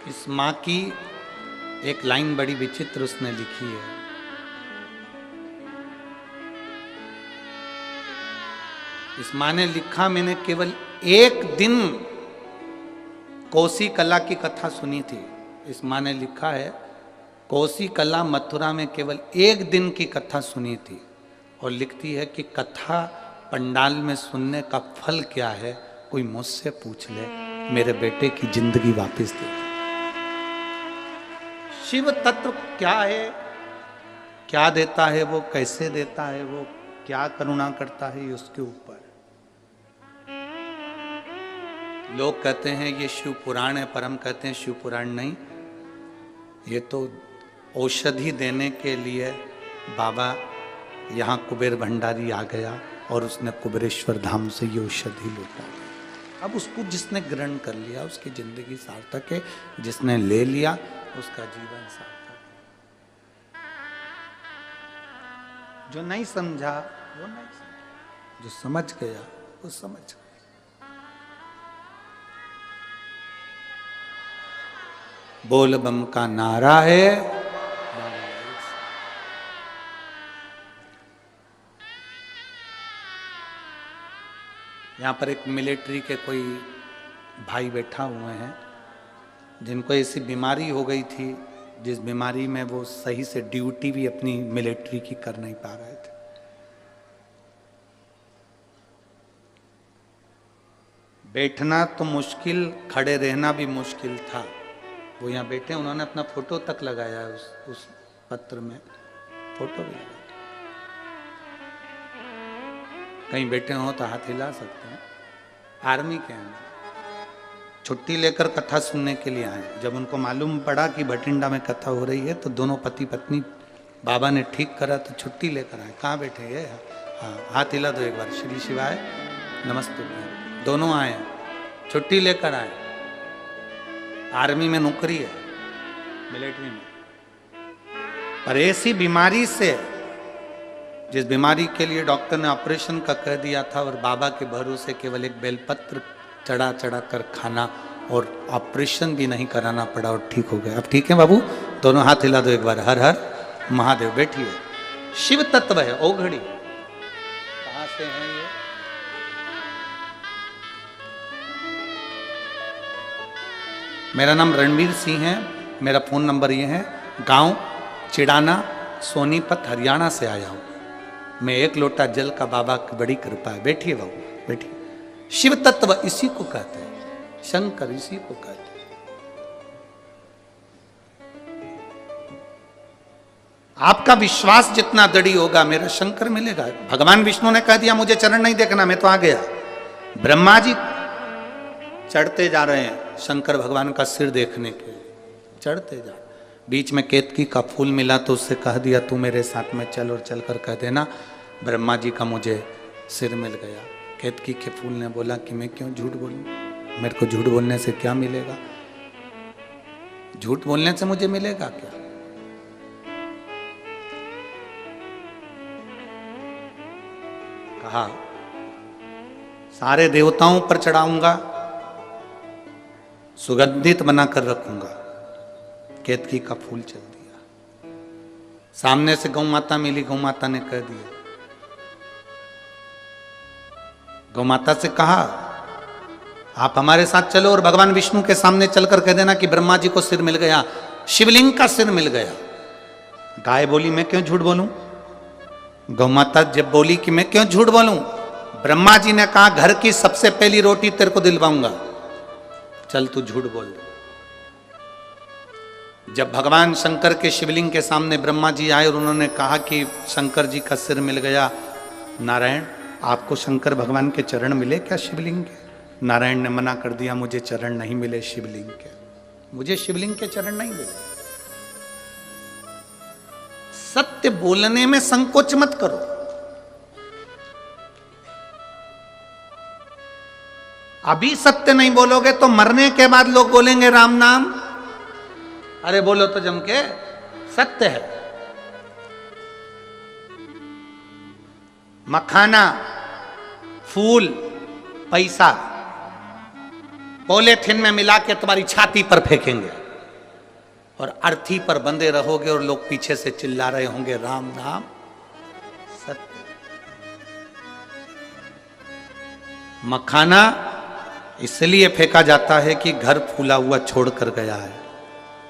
इस माँ की एक लाइन बड़ी विचित्र उसने लिखी है। इस माँ ने लिखा, मैंने केवल एक दिन कोसी कला की कथा सुनी थी। इस माँ ने लिखा है, कोसी कला मथुरा में केवल एक दिन की कथा सुनी थी, और लिखती है कि कथा पंडाल में सुनने का फल क्या है, कोई मुझसे पूछ ले, मेरे बेटे की जिंदगी वापस दे। शिव तत्व क्या है, क्या देता है वो, कैसे देता है वो, क्या करुणा करता है, ये उसके ऊपर। लोग कहते हैं ये शिव पुराण है, पर हम कहते हैं शिव पुराण नहीं, ये तो औषधि देने के लिए बाबा यहाँ कुबेर भंडारी आ गया और उसने कुबेरेश्वर धाम से ये औषधि लूटा। अब उसको जिसने ग्रहण कर लिया उसकी जिंदगी सार्थक है, जिसने ले लिया उसका जीवन सार्थक है। जो नहीं समझा वो नहीं समझा, जो समझ गया वो समझ गया। बोल बम का नारा है, यहाँ पर एक मिलिट्री के कोई भाई बैठा हुए हैं जिनको ऐसी बीमारी हो गई थी, जिस बीमारी में वो सही से ड्यूटी भी अपनी मिलिट्री की कर नहीं पा रहे थे। बैठना तो मुश्किल, खड़े रहना भी मुश्किल था, वो यहाँ बैठे, उन्होंने अपना फोटो तक लगाया है उस पत्र में, फोटो भी लगाया। कहीं बैठे हो तो हाथ हिला सकते हैं। आर्मी के हैं, छुट्टी लेकर कथा सुनने के लिए आए। जब उनको मालूम पड़ा कि भटिंडा में कथा हो रही है तो दोनों पति पत्नी बाबा ने ठीक करा तो छुट्टी लेकर आए। कहाँ बैठे ये? हाँ, हाथ हिला दो एक बार। श्री शिवाय नमस्ते। दोनों आए, छुट्टी लेकर आए। आर्मी में नौकरी है, मिलिट्री में, पर ऐसी बीमारी से, जिस बीमारी के लिए डॉक्टर ने ऑपरेशन का कह दिया था, और बाबा के भरोसे केवल एक बेलपत्र चढ़ा चढ़ा कर खाना और ऑपरेशन भी नहीं कराना पड़ा और ठीक हो गया। अब ठीक है बाबू? दोनों हाथ हिला दो एक बार। हर हर महादेव। बैठिए। शिव तत्व है ओघड़ी। कहां से है ये? मेरा नाम रणवीर सिंह है। मेरा फोन नंबर ये है। गांव चिड़ाना, सोनीपत, हरियाणा से आया हूं। मैं एक लोटा जल का बाबा की बड़ी कृपा है। बैठिए बाबू, बैठिए। शिव तत्व इसी को कहते हैं, शंकर इसी को कहते हैं। आपका विश्वास जितना दृढ़ होगा, मेरा शंकर मिलेगा। भगवान विष्णु ने कह दिया मुझे चरण नहीं देखना, मैं तो आ गया। ब्रह्मा जी चढ़ते जा रहे हैं शंकर भगवान का सिर देखने के लिए, चढ़ते जा। बीच में केतकी का फूल मिला तो उससे कह दिया तू मेरे साथ में चल, और चलकर कह देना ब्रह्मा जी का मुझे सिर मिल गया। केतकी के फूल ने बोला कि मैं क्यों झूठ बोलूं, मेरे को झूठ बोलने से क्या मिलेगा? झूठ बोलने से मुझे मिलेगा क्या? कहा सारे देवताओं पर चढ़ाऊंगा, सुगंधित बनाकर रखूंगा। केतकी का फूल चल दिया। सामने से गौ माता मिली, गौ माता ने कह दिया, गौ माता से कहा आप हमारे साथ चलो और भगवान विष्णु के सामने चलकर कह देना कि ब्रह्मा जी को सिर मिल गया, शिवलिंग का सिर मिल गया। गाय बोली मैं क्यों झूठ बोलूं? गौ माता जब बोली कि मैं क्यों झूठ बोलूं, ब्रह्मा जी ने कहा घर की सबसे पहली रोटी तेरे को दिलवाऊंगा, चल तू झूठ बोल। जब भगवान शंकर के शिवलिंग के सामने ब्रह्मा जी आए और उन्होंने कहा कि शंकर जी का सिर मिल गया, नारायण आपको शंकर भगवान के चरण मिले क्या शिवलिंग के? नारायण ने मना कर दिया, मुझे चरण नहीं मिले शिवलिंग के, मुझे शिवलिंग के चरण नहीं मिले। सत्य बोलने में संकोच मत करो। अभी सत्य नहीं बोलोगे तो मरने के बाद लोग बोलेंगे राम नाम। अरे बोलो तो जम के, सत्य है। मखाना, फूल, पैसा पॉलीथिन में मिला के तुम्हारी छाती पर फेंकेंगे और अर्थी पर बंधे रहोगे और लोग पीछे से चिल्ला रहे होंगे राम नाम। सत्य। मखाना इसलिए फेंका जाता है कि घर फूला हुआ छोड़कर गया है।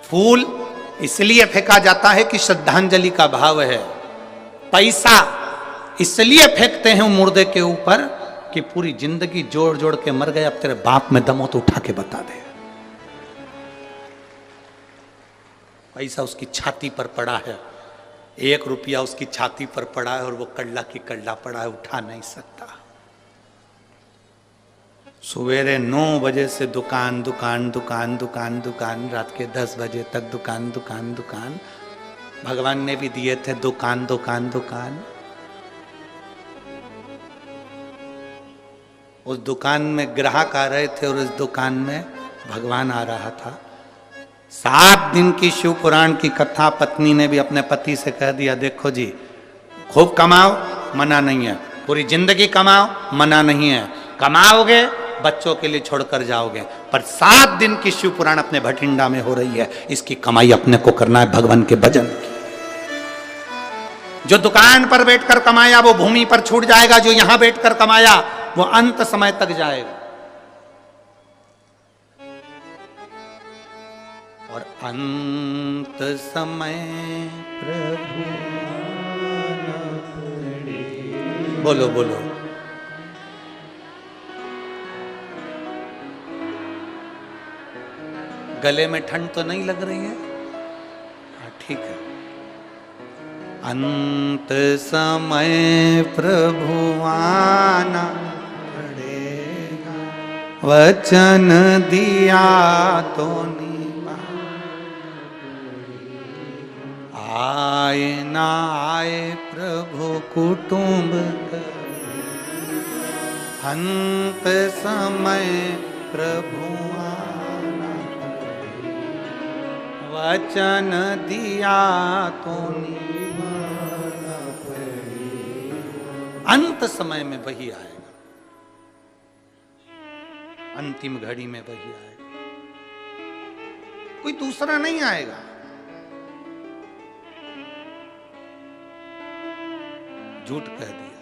फूल इसलिए फेंका जाता है कि श्रद्धांजलि का भाव है। पैसा इसलिए फेंकते हैं मुर्दे के ऊपर कि पूरी जिंदगी जोड़ जोड़ के मर गए, अब तेरे बाप में दम हो तो उठा के बता दे। पैसा उसकी छाती पर पड़ा है, 1 रुपया उसकी छाती पर पड़ा है और वो कल्ला की कल्ला पड़ा है, उठा नहीं सकता। सवेरे 9 बजे से दुकान दुकान दुकान दुकान दुकान, रात के 10 बजे तक दुकान दुकान दुकान। भगवान ने भी दिए थे दुकान दुकान दुकान। उस दुकान में ग्राहक आ रहे थे और उस दुकान में भगवान आ रहा था। 7 दिन की शिव पुराण की कथा पत्नी ने भी अपने पति से कह दिया, देखो जी खूब कमाओ मना नहीं है, पूरी जिंदगी कमाओ मना नहीं है, कमाओगे बच्चों के लिए छोड़कर जाओगे, पर 7 दिन की शिव पुराण अपने भटिंडा में हो रही है, इसकी कमाई अपने को करना है भगवान के भजन की। जो दुकान पर बैठकर कमाया वो भूमि पर छूट जाएगा, जो यहां बैठकर कमाया वो अंत समय तक जाएगा। और अंत समय प्रभु बोलो बोलो गले में ठंड तो नहीं लग रही है? हाँ ठीक है। अंत समय प्रभु आना पड़ेगा, वचन दिया तो निभा, आए ना आए प्रभु कुटुंब कभी, अंत समय प्रभु आना पड़ेगा, वचन दिया तो निभाना पड़ेगा। अंत समय में वही आएगा, अंतिम घड़ी में वही आएगा, कोई दूसरा नहीं आएगा। झूठ कह दिया।